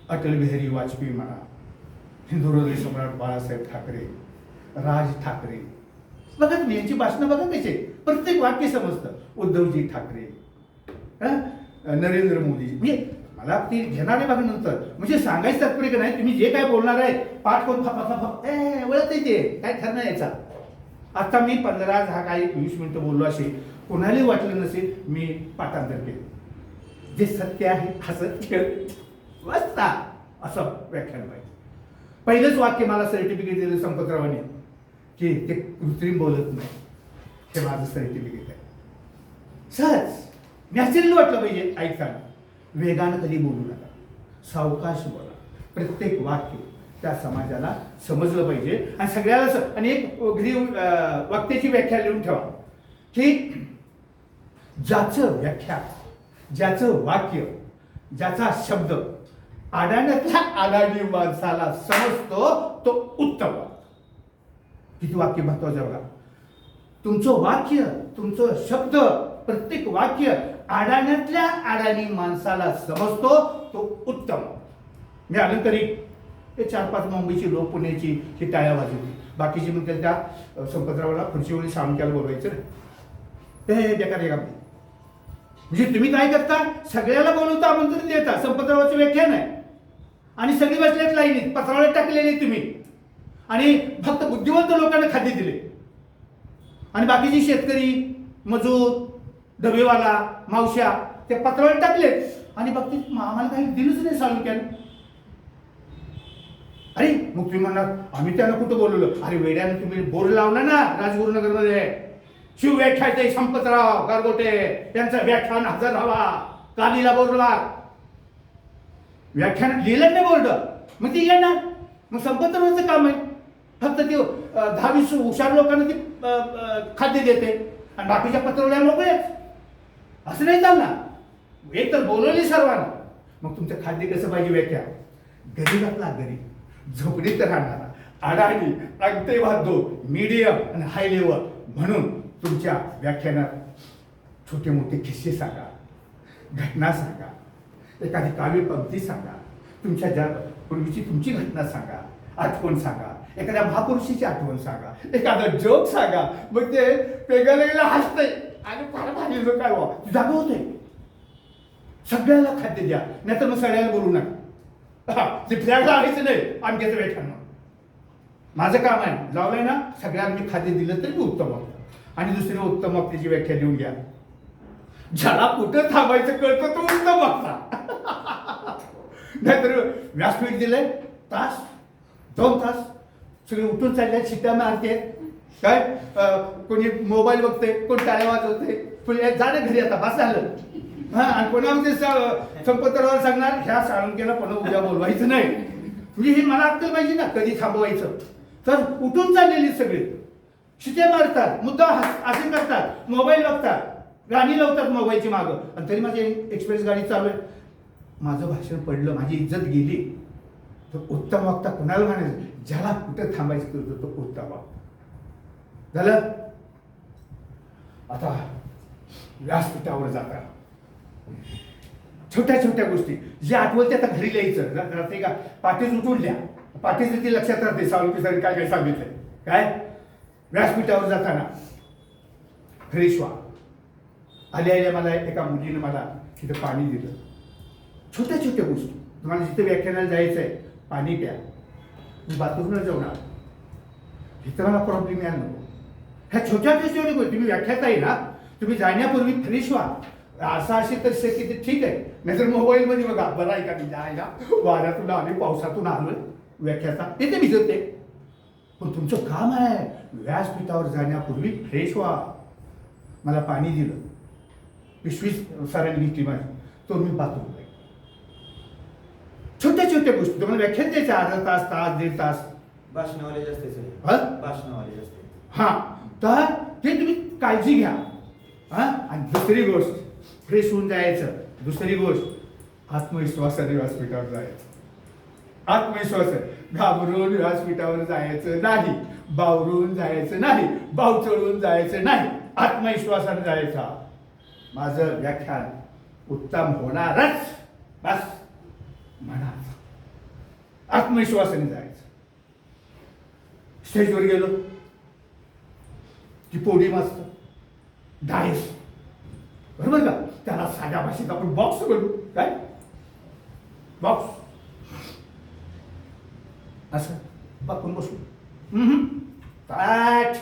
अटल बिहारी वाजपेयी म्हणा, हिंदू हृदय सम्राट बाळासाहेब ठाकरे, राज ठाकरे, बघा तुम्ही यांची भाषणं बघा कसे, प्रत्येक वाक्य समजतं. उद्धवजी ठाकरे, नरेंद्र मोदी म्हणजे मला ते घेणारे बघा नंतर म्हणजे सांगायचं तात्पर्य का नाही तुम्ही जे काय बोलणार आहे पाठ करून वळत येते काय ठरणार याचा. आता मी 15 काही 20 मिनिटं बोललो असेल कोणालाही वाटलं नसेल मी पाठांतर केलं. जे सत्य आहे हसत खेळत वाचता असं व्याख्यान पाहिजे. पहिलंच वाक्य मला सर्टिफिकेट दिलं संपतरावांनी की ते कृत्रिम बोलत नाही, हे माझं सर्टिफिकेट आहे. सहज नॅचरली वाटलं पाहिजे ऐकताना. वेगानं कधी बोलू नका, सावकाश बोला. प्रत्येक वाक्य त्या समाजाला समजलं पाहिजे आणि सगळ्याला आणि एक घरी वाक्याची व्याख्या लिहून ठेवा की ज्याचं व्याख्या, ज्याचं वाक्य, ज्याचा शब्द अडाण्यातल्या अडाणी माणसाला समजतो तो उत्तम. किती वाक्य महत्वाचं बघा. तुमचं वाक्य, तुमचं शब्द, प्रत्येक वाक्य अडाण्यातल्या अडाणी माणसाला समजतो तो उत्तम. मी आलं तरी हे 4-5 मुंबईची लोक पुण्याची ही टाळ्या वाजवली, बाकीची म्हणतात त्या संपतरावाला खुर्चीवरील सामक्याला बोलवायचं हे बेकार आहे का. म्हणजे तुम्ही काय करता सगळ्याला बोलवता आमंत्रण देता. संपतरावाचं व्याख्यान आहे आणि सगळी बसल्यात लाईनीत पत्रावळ्या टाकलेले तुम्ही आणि फक्त बुद्धिवंत लोकांना खाद्य दिले आणि बाकीचे शेतकरी, मजूर, डबेवाला, मावश्या ते पत्रावळ्या टाकले आणि बाबतीत आम्हाला काही दिलंच नाही साळुंक्यानं. अरे मग तुम्ही म्हणणार आम्ही त्यांना कुठं बोलवलं. अरे वेड्यानं तुम्ही बोर्ड लावला ना राजगुरुनगरमध्ये, शिव व्याख्याते संपतराव गारगोटे त्यांचं व्याख्यान हजर हवा, कालीला बोर्डला व्याख्यान लिहिलं नाही बोर्ड, मग ते येणार. मग संपतरावाचं काम आहे फक्त ते 10-20 हुशार लोकांना ते खाद्य देते आणि बाकीच्या पत्रवल्या मोकळेच. असं नाही चालणार. एक तर बोलवली सर्वांना, मग तुमचं खाद्य कसं पाहिजे व्याख्या. गरीबातला गरीब, झोपडीत राहणारा, अडाणी, अंगठेवाद, मीडियम आणि हाय लेवल म्हणून तुमच्या व्याख्यानात छोटे मोठे किस्से सांगा, घटना सांगा, एखादी काव्यपंक्ती सांगा, तुमच्या ज्या पूर्वीची तुमची घटना सांगा, आठवण सांगा, एखाद्या महापुरुषाची आठवण सांगा, एखादा जोक सांगा. मग ते वेगळं हसतंय आणि फार भारी जो काय व्हा जागा होते. सगळ्याला खाद्य द्या, नाहीतर मग सगळ्याला बोलू नका. ते फ्लॅगला आणायचं नाही आमच्याचं व्याख्यान. माझं काम आहे लावलंय ना सगळ्यांना मी खाद्य दिलं तरी उत्तम होतं. आणि दुसरी उत्तम त्याची व्याख्या देऊन घ्या. ज्याला कुठं थांबायचं कळतं तो उत्तम वागता. नाहीतर व्यासपीठ दिलंय तास 2 तास सगळे उठून चालले, शिट्ट्या मारते, काय कोणी मोबाईल बघते, कोण टाळ्या वाजवते, जाणं घरी आता बस झालं. हा आणि कोणा म्हणजे संपतरावाला सांगणार ह्या साळुंक्याला पुन्हा उद्या बोलवायचं नाही. म्हणजे हे मला अक्कल पाहिजे ना कधी थांबवायचं. तर उठून चाललेली सगळे शिट्ट्या मारतात, मुद्दा असे करतात, मोबाईल बघतात, गाणी लावतात मोबाईलची मागं. आणि तरी माझी एक्सप्रेस गाडी चालू आहे. माझं भाषण पडलं, माझी इज्जत गेली. तर उत्तम वागता कुणाला म्हणायचं, ज्याला कुठं थांबायचं करतो तो उत्तम वागता. झालं. आता व्यासपीठावर जाता छोट्या छोट्या गोष्टी जे आठवते आता घरी लिहायचं. रात्री का पाठीच उठून लिहा, पाठीच ती लक्षात राहते साळुंके काय काय सांगितलंय. काय व्यासपीठावर जाताना फ्रेश व्हा. आल्या मला एका मुलीनं मला तिथं पाणी दिलं. छोट्या छोट्या गोष्टी. तुम्हाला जिथे व्याख्यानाला जायचं आहे पाणी प्या, मी बाथरूमला जाऊन आलो, इथं मला प्रॉब्लेम यायला नको. ह्या छोट्या छोट्या गोष्टी तुम्ही व्याख्यात आहे ना, तुम्ही जाण्यापूर्वी फ्रेश व्हा. असं असेल तर शक्य ठीक आहे, नाहीतर मोबाईलमध्ये बघा बरं आहे का मी जायला वाऱ्यातून आले पावसातून आलोय व्याख्याता तिथे भिजते. पण तुमचं काम आहे व्यासपीठावर जाण्यापूर्वी फ्रेश व्हा. मला पाणी दिलं, पिशवी सरांनी घेतली माझी, तो मी बाथरूम. छोट्या छोट्या गोष्टी तुम्हाला व्याख्यान द्यायच्या अर्धा तास, तास, 1.5 तास. भाषणवाले जास्त भाषणवाले जास्त. हा तर ते तुम्ही काळजी घ्या. हा आणि दुसरी गोष्ट फ्रेश होऊन जायचं. दुसरी गोष्ट आत्मविश्वासाने व्यासपीठावर जायचं. आत्मविश्वास घाबरून व्यासपीठावर जायचं नाही, बावरून जायचं नाही, बावचळून जायचं नाही, आत्मविश्वासाने जायचा. माझं व्याख्यान उत्तम होणारच बस म्हणायचं. आत्मविश्वासाने जायचं. स्टेजवर गेलो की पोडी मस्त डायस बरोबर का, त्याला साड्या साध्या भाषेत आपण बॉक्स बोलू. काय बॉक्स असं बापून बसू. ताट.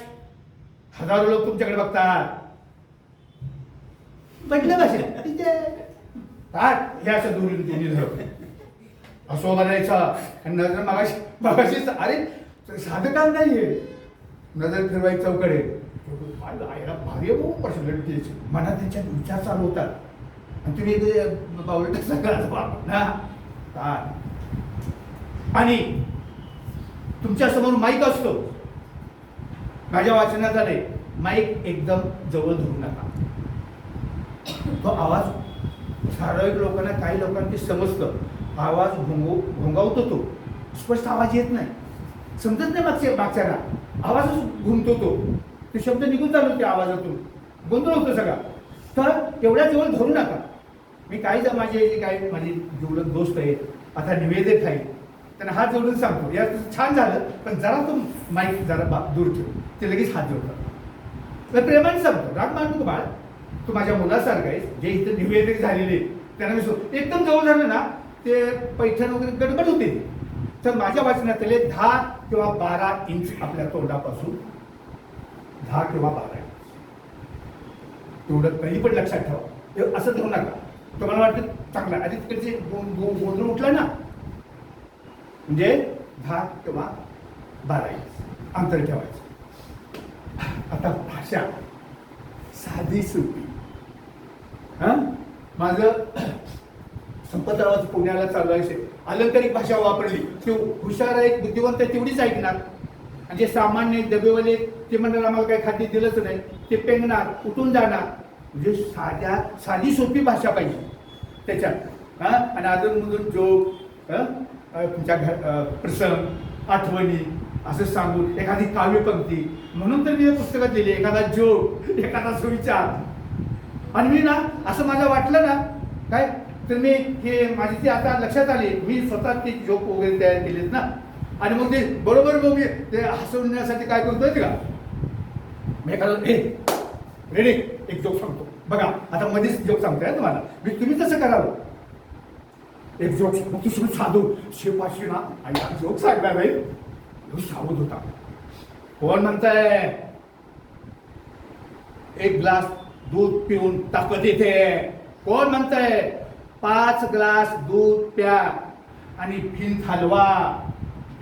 हजारो लोक तुमच्याकडे बघतात. म्हटलं भाषेत ताट हे असं दोन्ही दोन्ही धरलं असं बनायचा. आणि नजर मागाशी अरे साधं काम नाहीये. नजर फिरवायची चौकडे. भारी पर्सनॅलिटी मनात त्यांच्यात विचार चालू होतात आणि तुम्ही बावळट सगळं आणि तुमच्या समोर माईक असतो. माझ्या वाचनात आले माईक एकदम जवळ धरू नका. तो आवाज ठराविक लोकांना काही लोकांनी समजतं. आवाज घोंगावतो. तो स्पष्ट आवाज येत नाही. समजत नाही मागच्याला. आवाजच घुमतो. ते शब्द निघून चालू त्या आवाजातून. गोंधळ होतो सगळा. तर एवढ्या जवळ धरू नका. मी काही माझी जेवढं दोस्त आहे आता निवेदक आहे त्यांना हात जोडून सांगतो या छान झालं पण जरा तो माईक जरा दूर ठेव. ते लगेच हात जोडतात. प्रेमाने सांगतो. राग मान नको बाळ. तू माझ्या मुलासारखं आहेस. जे इथं निवेदक झालेले त्यांना मी एकदम जवळ झालं ना ते पैठण वगैरे गडबड होते. तर माझ्या वाचनात 10 किंवा 12 इंच आपल्या तोंडापासून 10 किंवा 12 इंच तेवढं काही पण लक्षात ठेवा. असं धरू नका. तुम्हाला वाटतं चांगलं आधी तिकडचे गोंधळ उठला ना म्हणजे 10 किंवा 12 इंच अंतर ठेवायचं. आता भाषा साधी सोपी. माझं संपतरावाचं पुण्याला चालू आहे. अलंकारिक भाषा वापरली ते हुशार आहे बुद्धिवंत तेवढीच ऐकणार. आणि जे सामान्य डबेवाले ते म्हणणार आम्हाला काही खाद्य दिलंच नाही ते पेंगणार उठून जाणार. म्हणजे साधी सोपी भाषा पाहिजे त्याच्यात. आणि अजून जोक तुमच्या प्रसंग आठवणी असं सांगून एखादी काव्यपंक्ती म्हणून तर मी या पुस्तकात लिहिली. एखादा जोक एखादा सुविचार. आणि मी ना असं मला वाटलं ना काय तर मी हे माझी ती आता लक्षात आली. मी स्वतः ते जोक वगैरे तयार केलेत ना. आणि मग ते बरोबर मग मी ते हसवण्यासाठी काय करतोय का मी एखादं रेडी एक जोक सांगतो बघा. आता मध्येच जोक सांगतोय तुम्हाला. मी तुम्ही तसं करावं. एक जोक मग तू साधू शेपाशी ना आणि जोक सांगणार नाही. सावध होता. कोण म्हणताय एक ग्लास दूध पिऊन ताकद येते. कोण म्हणताय 5 ग्लास दूध प्या आणि भिंत हलवा.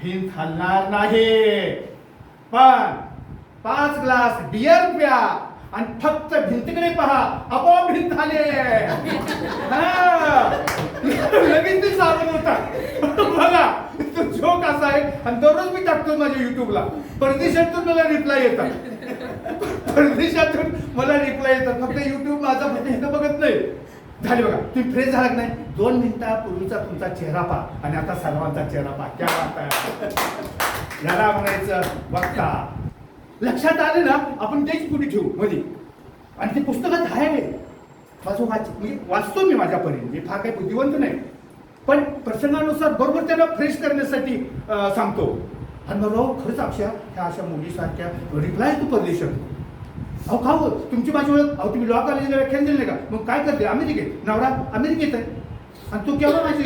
भिंत हलणार नाही. पण 5 ग्लास बियर प्या आणि फक्त भिंतीकडे पहा आपोआप भिंत हले. लगेच ते सावध होता. बघा तो जोक असा आहे आणि दररोज मी टाकतो माझ्या युट्यूबला. परदेशातून मला रिप्लाय येतात. परदेशातून मला रिप्लाय येतात. फक्त युट्यूब माझा फक्त हे बघत नाही. झाले बघा तुम्ही फ्रेश झाला की नाही 2 मिनिटापूर्वीचा तुमचा चेहरा पहा आणि आता सर्वांचा चेहरा पहा. क्या बात आहे. याला म्हणायचं बघता लक्षात आले ना आपण तेच पुढे ठेवू मध्ये. आणि ते पुस्तकात आहे माझं म्हणजे वाचतो मी माझ्या परीने. मी फार काही बुद्धिवंत नाही पण प्रसंगानुसार बरोबर त्याला फ्रेश करण्यासाठी सांगतो. आणि मग खरंच ह्या अशा मुलीसारख्या रिप्लाय तू परदेशात. अहो का हो तुमची माझी ओळख. अहो तुम्ही लॉ कॉलेजला व्याख्यान दिले का. मग काय करते अमेरिकेत. नवरा अमेरिकेत आहे आणि तू केव्हा माझी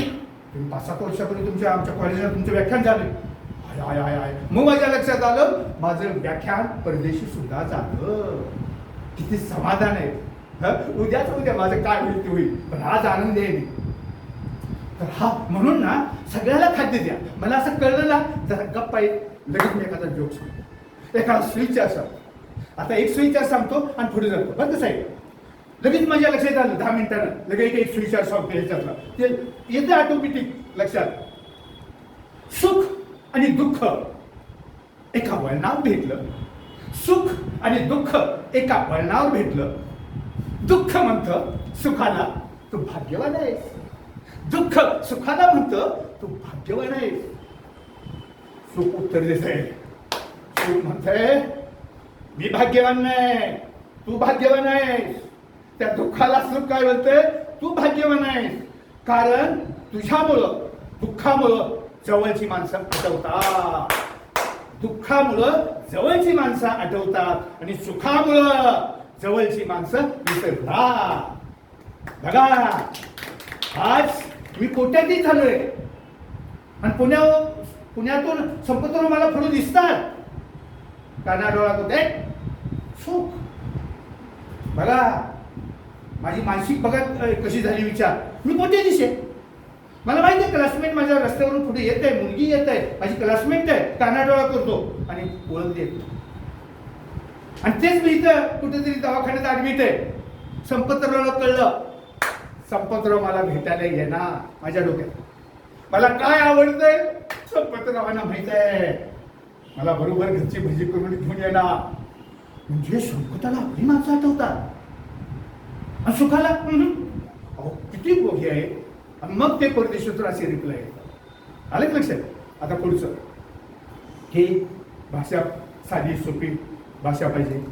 तुम्ही 5-7 वर्षापूर्वी आमच्या कॉलेजला तुमचं व्याख्यान झालं. I I I. मग माझ्या लक्षात आलं माझं व्याख्यान परदेशी सुद्धा झालं. किती समाधान आहे. उद्या माझं काय होईल ते होईल पण आज आनंद आहे. तर हा म्हणून ना सगळ्याला खाद्य द्या. मला असं कळलं ना जरा गप्पा लगेच मी एखादा जोक सांगतो. एखादा सुविचार सांगतो. आता एक सुविचार सांगतो आणि पुढे जातो बरं कसं आहे. लगेच माझ्या लक्षात आलं 10 मिनिटानं लगेच एक सुविचार सांगतो. ह्याच्यातला ते येतं ऑटोमॅटिक लक्षात. सुख आणि दुःख एका वळणावर भेटलं. सुख आणि दुःख एका वळणावर भेटलं. दुःख म्हणतं सुखाला तू भाग्यवान आहेस. दुःख सुखाला म्हणतं तू भाग्यवान आहेस. सुख उत्तर देत आहे. सुख म्हणतंय मी भाग्यवान नाही तू भाग्यवान आहेस. त्या दुःखाला सुख काय म्हणतंय तू भाग्यवान आहेस. कारण तुझ्यामुळं दुःखामुळं जवळची माणसं आठवतात. दुःखामुळं जवळची माणसं आठवतात आणि सुखामुळं जवळची माणसं विसरतात. बघा आज मी कोट्याधीश झालोय आणि पुण्यातून संपतराव मला पुढे दिसतात. काना डोळा कुठे सुख. बघा माझी मानसिक बघा कशी झाली विचार. मी कोट्याधीश आहे. मला माहिती आहे क्लासमेट माझ्या रस्त्यावरून पुढे येत आहे, मुलगी येत आहे, माझी क्लासमेट आहे, काना डोळा करतो आणि ओळख देतो. आणि तेच मी इथं कुठेतरी दवाखान्यात ऍडमिट आहे. संपतरावला कळलं, संपतराव मला भेटायला येणार. माझ्या डोक्यात मला काय आवडतंय संपतरावांना माहित आहे. मला बरोबर घरची भजी करून घेऊन येणार. म्हणजे संपताला आपली माणसं आठवतात आणि सुखाला अहो किती बोगी आहे. आणि मग ते परदेशातून असे रिप्लाय येतात. आलं का लक्षात? आता पुढचं हे भाषा साधी सोपी भाषा पाहिजे.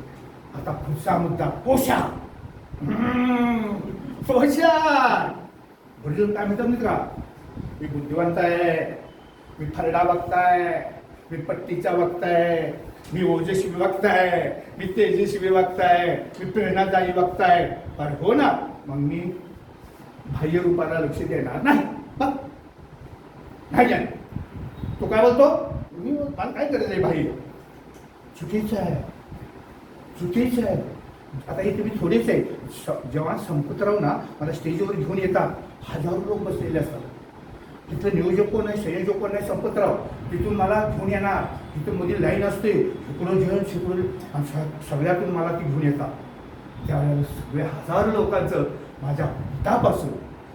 आता पुढचा मुद्दा पोशाख. पोशाख भरजून काय म्हणतात मित्रा, मी बुद्धिवंत आहे, मी फरडा बघताय, मी पट्टीचा बघताय, मी ओजस्वी बघताय, मी तेजस्वी बघताय, मी प्रेरणादायी बघताय. पण हो ना, मग मी बाह्य रूपाला लक्ष देणार नाही. बघ नाही जाणे तो काय बोलतो, मी मला काय करायचं आहे बाह्य. चुकीचं आहे, चुकीचं आहे. आता हे तुम्ही थोडेच आहे. जेव्हा संपतराव ना मला स्टेजवर घेऊन येतात, हजारो लोक बसलेले असतात. तिथं नियोजक कोण आहे, संयोजक कोण आहे, संपतराव. तिथून मला घेऊन येणार. तिथं मध्ये लाईन असते, शिकलो जेवण शिकलो आणि सगळ्यातून मला ती घेऊन येतात. त्यावेळेला सगळे हजारो लोकांचं माझ्या हातापासून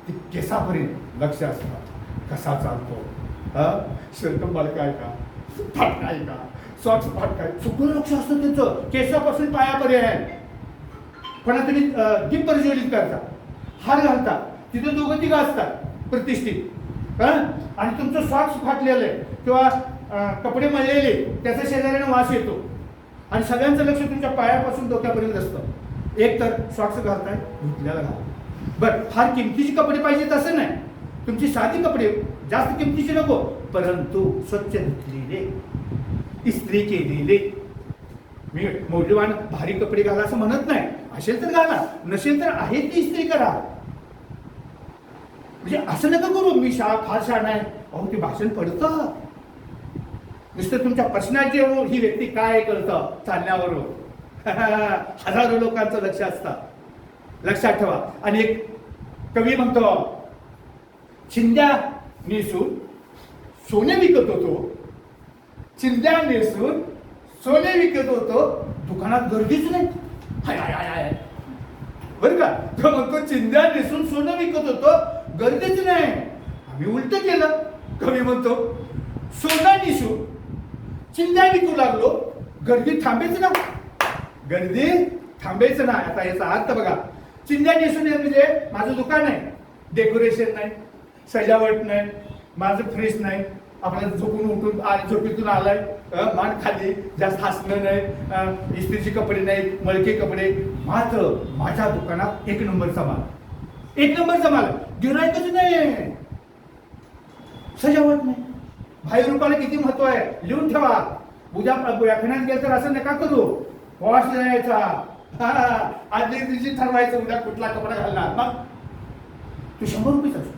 ती केसापर्यंत लक्ष असतं. कसा चालतो, शर्ट बळका आहे का, फाटका आहे का, सॉक्स फाटका आहे, सगळं लक्ष असतं त्यांचं केसापासून पायापर्यंत. पण तुम्ही दीप प्रज्वलित करता, हार घालता, तिथे दोघं तिघं असतात प्रतिष्ठित. आणि तुमचं सॉक्स फाटलेलं आहे किंवा कपडे मळलेले, त्याचा शेजाऱ्याने वास येतो आणि सगळ्यांचं लक्ष तुमच्या पायापासून डोक्यापर्यंत असतं. एक तर सॉक्स घालताय, धुतल्याला घाला. बरं फार किमतीचे कपडे पाहिजेत असं नाही, तुमची साधी कपडे, जास्त किमतीचे नको, परंतु स्वच्छ धुतलेले, इस्त्री केलेले. मी मौल्यवान भारी कपडे घाला असं म्हणत नाही. असेल तर घाला, नसेल तर आहे ती इस्त्री करा. म्हणजे असं नका करू मी फार शहाणा आहे. अहो ते भाषण पडतं नुसतं तुमच्या पर्सनॅलिटीवर ही व्यक्ती काय करतं चालण्यावरून. हजारो लोकांचं लक्ष असतं, लक्षात ठेवा. आणि एक कवी म्हणतो, चिंध्या नेसून सोने विकत होतो, चिंध्या नेसून सोने विकत होतो, दुकानात गर्दीच नाही. हाय हाय हाय हाय बरं का. तो म्हणतो चिंध्या नेसून सोनं विकत होतो, गर्दीच नाही. आम्ही उलट केलं. कवी म्हणतो सोनं नेसून चिंध्या विकू लागलो, गर्दी थांबेच ना, गर्दी थांबायचं ना. आता याचा अर्थ बघा, चिंध्या नेसून म्हणजे माझं दुकान आहे, डेकोरेशन नाही, सजावट नाही, माझं फ्रेश नाही, आपल्याला झोपून उठून झोपेतून आलाय, मान खाली, जास्त हसणं नाही, इस्त्रीचे कपडे नाही, मळके कपडे. मात्र माझ्या दुकानात एक नंबरचा माल, एक नंबरचा माल, गिरायकच नाही, सजावट नाही. बाहेर रूपाला किती महत्व आहे लिहून ठेवा. उद्या व्याख्यानात गेलं तर असं नका करू, वॉश द्यायचा, आदल्या दिवशी ठरवायचं उद्या कुठला कपडा घालणार. मग तू 100 रुपयेच असतो,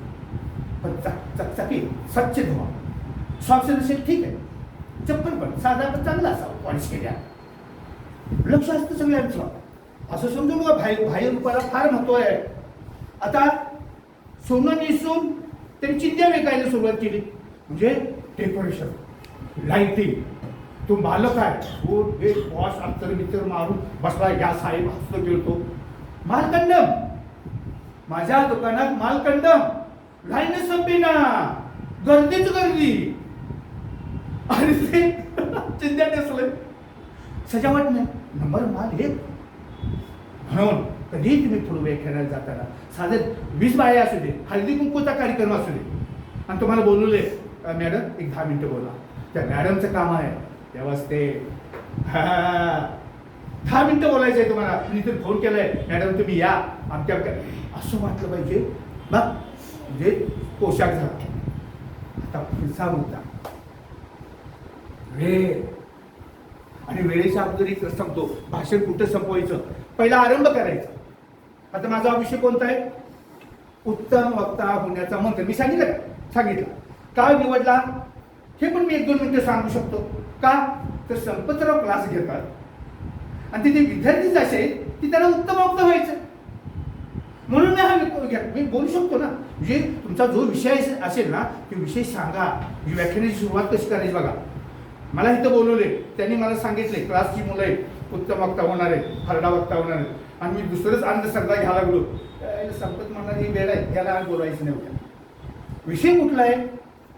पण चकचकी स्वच्छ धुवा. सॉक्स नसेल ठीक आहे, चप्पल पण साधा पण चांगला असावं, पॉलिश केल्या, लक्ष असतं सगळ्यांचं. असं समजून बघा, बाह्य रूपाला फार महत्व आहे. आता सोनं नेसून त्यांनी चिंध्या विकायला सुरुवात केली. म्हणजे डेकोरेशन, लाईटिंग. तो मालक आहे, वॉश अंतर बितर मारून बसला, या साहेब हस्त खेळतो. मालकंडम, माझ्या दुकानात मालकंडम, लाईन संपेना, गर्दीच गर्दी. आणि ते चिंध्या नेसलंय, सजावट नाही, नंबर माल हे. म्हणून कधीही तुम्ही पुढे व्याख्यानाला जाताना साधं 20 बाया असू दे, हळदी कुंकूचा कार्यक्रम असू दे, आणि तुम्हाला बोलवले, मॅडम एक 10 मिनिटं बोला, त्या मॅडमचं काम आहे व्यवस्थित 10 मिनिटं बोलायचं आहे तुम्हाला. कुणीतरी फोन केलाय, मॅडम तुम्ही या आमच्या, असं वाटलं पाहिजे. मग म्हणजे पोशाख झाला. आता पुढचा मुद्दा वेळ. आणि वेळेच्या अगोदर एक सांगतो, भाषण कुठं संपवायचं, पहिला आरंभ करायचा. आता माझा विषय कोणता आहे, उत्तम वक्ता होण्याचा मंत्र मी सांगितलं का निवडला हे पण मी 1-2 मिनिटं सांगू शकतो. का तर संपतराव क्लास घेतात आणि तिथे विद्यार्थीच असे की त्याला उत्तम वक्ता व्हायचं, म्हणून मी हा मी बोलू शकतो ना. म्हणजे तुमचा जो विषय असेल ना तो विषय सांगा, ही व्याख्यानाची सुरुवात कशी करायची बघा. मला इथं बोलवले, त्यांनी मला सांगितले क्लासची मुलं आहेत, उत्तम वक्ता होणार आहे, हरडा वक्ता होणार आहे, आणि मी दुसरंच अंधश्रद्धा घ्यायला लागलो. संपत म्हणणार ही वेळ आहे, याला आज बोलायचं नाही होत्या. विषय कुठला आहे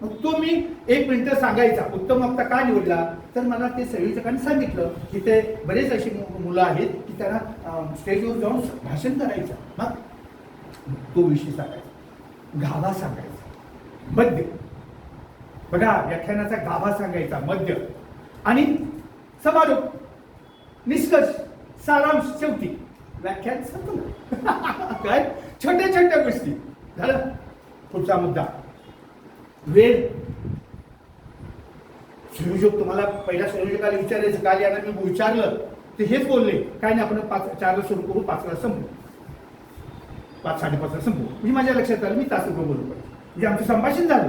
मग तो मी 1 मिनिट सांगायचा. उत्तम वक्ता का निवडला तर मला ते संयोजकांनी सांगितलं की ते बरेच अशी मुलं आहेत की त्यांना स्टेजवर जाऊन भाषण करायचं. मग तो विषय सांगायचा, गाभा सांगायचा, मध्य बघा व्याख्यानाचा गाभा सांगायचा, मध्य आणि समारोप, निष्कर्ष, सारांश, शेवटी व्याख्यान संपलं. काय छोट्या छोट्या गोष्टी झालं. पुढचा मुद्दा वेळ. संयोजक तुम्हाला पहिल्या संयोजकाला विचारायचं काल यांना मी विचारलं ते हेच बोलले काय नाही आपण 4ला सुरू करू 5ला संपू, 5-5:30ला संपू. मी माझ्या लक्षात आलं मी तासभर बोलू पाहिजे, म्हणजे आमचं संभाषण झालं.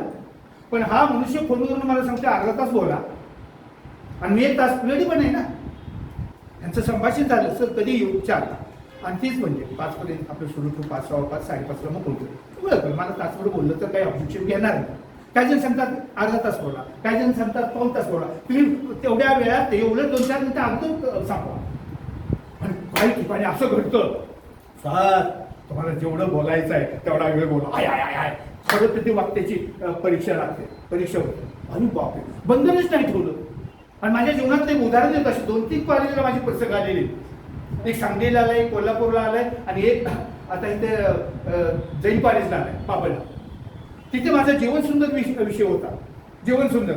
पण हा मनुष्य फोनवरून मला सांगतो अर्धा तास बोला आणि मी 1 तास रेडी पण आहे ना. यांचं संभाषण झालं सर कधी येऊ 4ला आणि तीच म्हणजे 5 पर्यंत आपलं सुरू ठेवू, 5, 5:15, 5:30ला मग बोलतो. बरं मला तासभर बोललं तर काही ऑब्जेक्शन घेणार नाही. काही जण सांगतात अर्धा तास बोला, काही जण सांगतात 1 तास बोला. तुम्ही तेवढ्या वेळात एवढं 2-4 मिनिटं अगोदर सांगा. आणि काही ठिकाणी असं घडतं सर तुम्हाला जेवढं बोलायचं आहे तेवढा वेळ बोला. आय खरं ते वाक्याची परीक्षा लागते, परीक्षा होते. आणि बापरे बंधनच नाही ठेवलं. आणि माझ्या जीवनात एक उदाहरण देत असे 2-3 कॉलेजला माझी पुस्तकं आलेली. एक सांगलीला आलंय, कोल्हापूरला आलंय आणि एक आता इथे जैन कॉलेजला आलंय बाबला. तिथे माझा जीवन सुंदर विषय होता, जीवन सुंदर.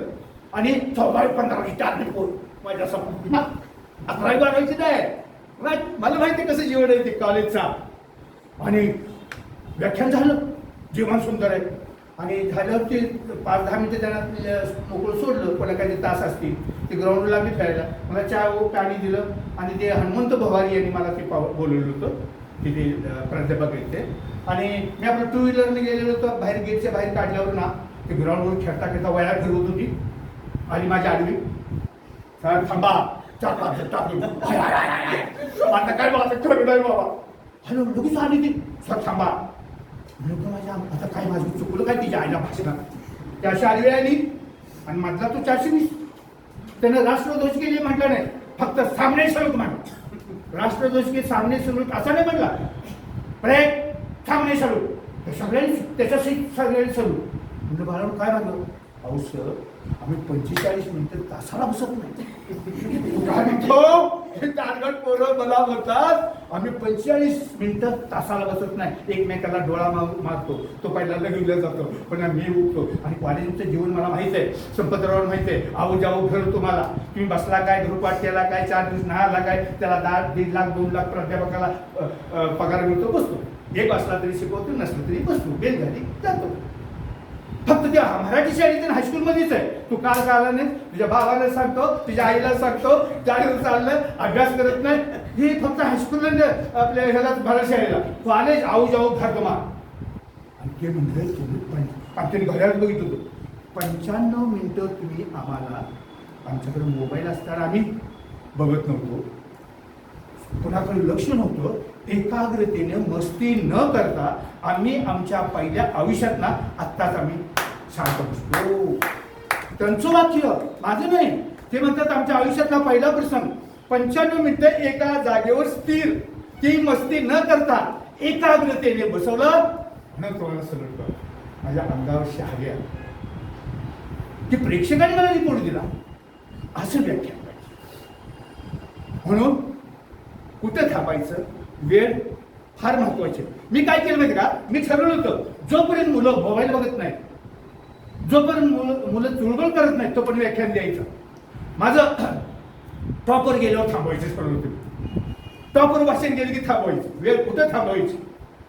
आणि 14-15 टार्गेट पोर माझ्या समोर 11-12ची नाही. मला माहिती आहे कसं जीवन आहे ते कॉलेजचा. आणि व्याख्यान झालं, जीवन सुंदर आहे. आणि झाल्यावर ते 5-10 मिनिटं त्यांना मोकळं सोडलं, कोणा काही तास असतील ते ग्राउंडवर लागले खेळायला. मला चहा पाणी दिलं आणि ते हनुमंत भवारी यांनी मला ते बोलवलं होतं तिथे प्राध्यापक आहेत ते. आणि मी आपलं 2 व्हीलरने गेलेलो होतो. बाहेर गेटच्या बाहेर काढल्यावर ना ते ग्राउंडवर खेळता खेळता वया फिरवत होती आणि माझी आडवी सर थांबा आता काय मला खरं नाही बाबा. हॅलो लगेच आली ती सर थांबा. माझ्या आता काय माझं चुकलं काय तिच्या आईला भाषणात त्या अशी आडवी आली आणि म्हटला तो 420. त्यानं राष्ट्रध्वज केली म्हटलं नाही, फक्त सामने सलूट म्हटलं. राष्ट्रध्वज के सामने सलूट असा नाही म्हणला, परेड सामने सलूट सगळ्यांनी त्याच्याशी सगळ्यांनी सलूट. म्हणजे बाळा काय म्हणलं अहो सर आम्ही 45 मिनिटं तासाला बसत नाही. टार्गेट पोरं मला म्हणतात आम्ही 45 मिनिटं तासाला बसत नाही. एकमेकाला डोळा मारतो, तो पहिल्यांदा घेऊन जातो पण मी उठतो. आणि कॉलेजचं जीवन मला माहित आहे, संपतराव माहित आहे. आऊ जाऊ घर तुम्हाला तुम्ही बसला काय, ग्रुपात केला काय, 4 दिवस नाहाला काय, त्याला 1.5 लाख 2 लाख प्राध्यापकाला पगार मिळतो, बसतो. एक बसला तरी शिकवतो, नसलं तरी बसतो, बेलगाडी जातो. फक्त त्या मराठी शाळेत हायस्कूलमध्येच आहे. तू काल का आला नाही, तुझ्या भावाला सांगतो, तुझ्या आईला सांगतो, 4 दिवस चाललं अभ्यास करत नाही. हे फक्त हायस्कूलला आपल्या ह्याला मराठी शाळेला. कॉलेज आऊ जाऊ घर तुम्हा. आणि ते म्हणजे तुम्ही आमच्याने घरात बघितलं होतं 95 मिनिटं तुम्ही आम्हाला, आमच्याकडे मोबाईल असताना आम्ही बघत नव्हतो, कोणाकडे लक्ष नव्हतं, एकाग्रतेने मस्ती न करता आम्ही आमच्या पहिल्या आयुष्यात ना आत्ताच आम्ही शांत बसतो. त्यांचं वाक्य माझं नाही, ते म्हणतात आमच्या आयुष्यातला पहिला प्रसंग 95 मिनिटं एका जागेवर स्थिर, ती मस्ती न करता एकाग्रतेने बसवलं म्हणून तुम्हाला सलूट करतो. माझ्या अंगावर शहारे की प्रेक्षकांनी मला रिपोर्ट दिला असं व्याख्यान पाहिजे. म्हणून कुठं थांबायचं, वेळ फार महत्वाची. मी काय केलं माहिती का, मी ठरवलं होतं जोपर्यंत मुलं मोबाईल बघत नाही, जोपर्यंत मुलं चुळबुळ करत नाही तोपर्यंत व्याख्यान द्यायचं. माझं टॉपर गेल्यावर थांबवायचं ठरवलं होतं. टॉपर भाषण गेलं की थांबवायचं. वेळ कुठं थांबवायची,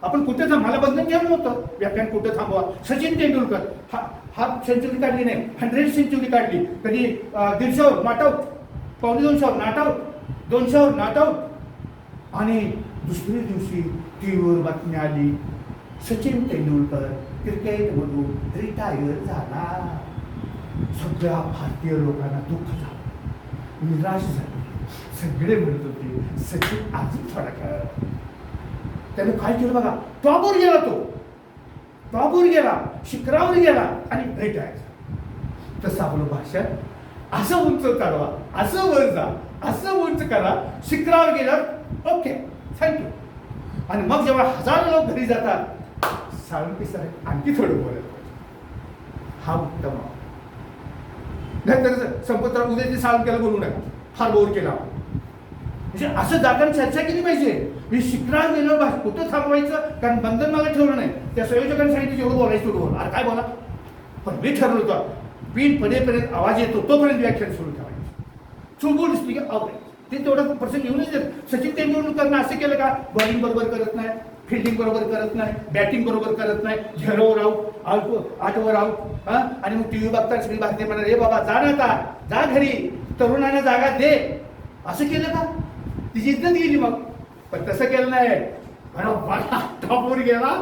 आपण कुठं मला बंधन केलं नव्हतं व्याख्यान कुठं थांबवा. सचिन तेंडुलकर हाफ सेंचुरी काढली नाही, 100 सेंचुरी काढली. कधी 150वर not out, 250 not out, 200 not out. आणि दुसऱ्या दिवशी टीव्हीवर बातमी आली सचिन तेंडुलकर क्रिकेटमधून रिटायर झाला. सगळ्या भारतीय लोकांना दुःख झालं, निराश झाले. सगळे म्हणत होते सचिन अजून थोडा खेळ. त्याने काय केलं बघा, टॉपवर गेला, टॉपवर गेला, शिखरावर गेला आणि रिटायर. तसं आपलं भाषण असं उंच चढवा, असं वर जा, असं उंच करा, शिखरावर गेल्यावर ओके थँक्यू. आणि मग जेव्हा हजारो लोक घरी जातात, साळुंके सर आणखी थोडं बोलत पाहिजे. हा उत्तम. नाहीतर संपतराव उद्याची साळुंकेला बोलू नका, फार बोर केला. म्हणजे असं जाताना चर्चा केली पाहिजे. मी शिखरावर गेलो, कुठं थांबवायचं, कारण बंधन मला ठेवलं नाही. त्या संयोजकांनी सांगितलं जेवढं बोलायचं तेवढं बोला. अरे काय बोला, पण मी ठरवलं होतं पिन पडेपर्यंत आवाज येतो तोपर्यंत व्याख्यान सुरू ठेवायचं. चुळबुळ दिसली की आवडायचं. ते तेवढा प्रसंग येऊनच देत. सचिन तेंडुलकरनं असं केलं का, बॉलिंग बरोबर करत नाही, फिल्डिंग बरोबर करत नाही, बॅटिंग बरोबर करत नाही, झेरोवर आऊट, आठवर आऊट. आणि मग टीव्ही बघताना सगळी भारतीय म्हणा, रे बाबा जा ना, आता जा घरी, तरुणांना जागा दे. असं केलं का, तिची इज्जत गेली. मग पण तसं केलं नाही. टॉपवर गेला,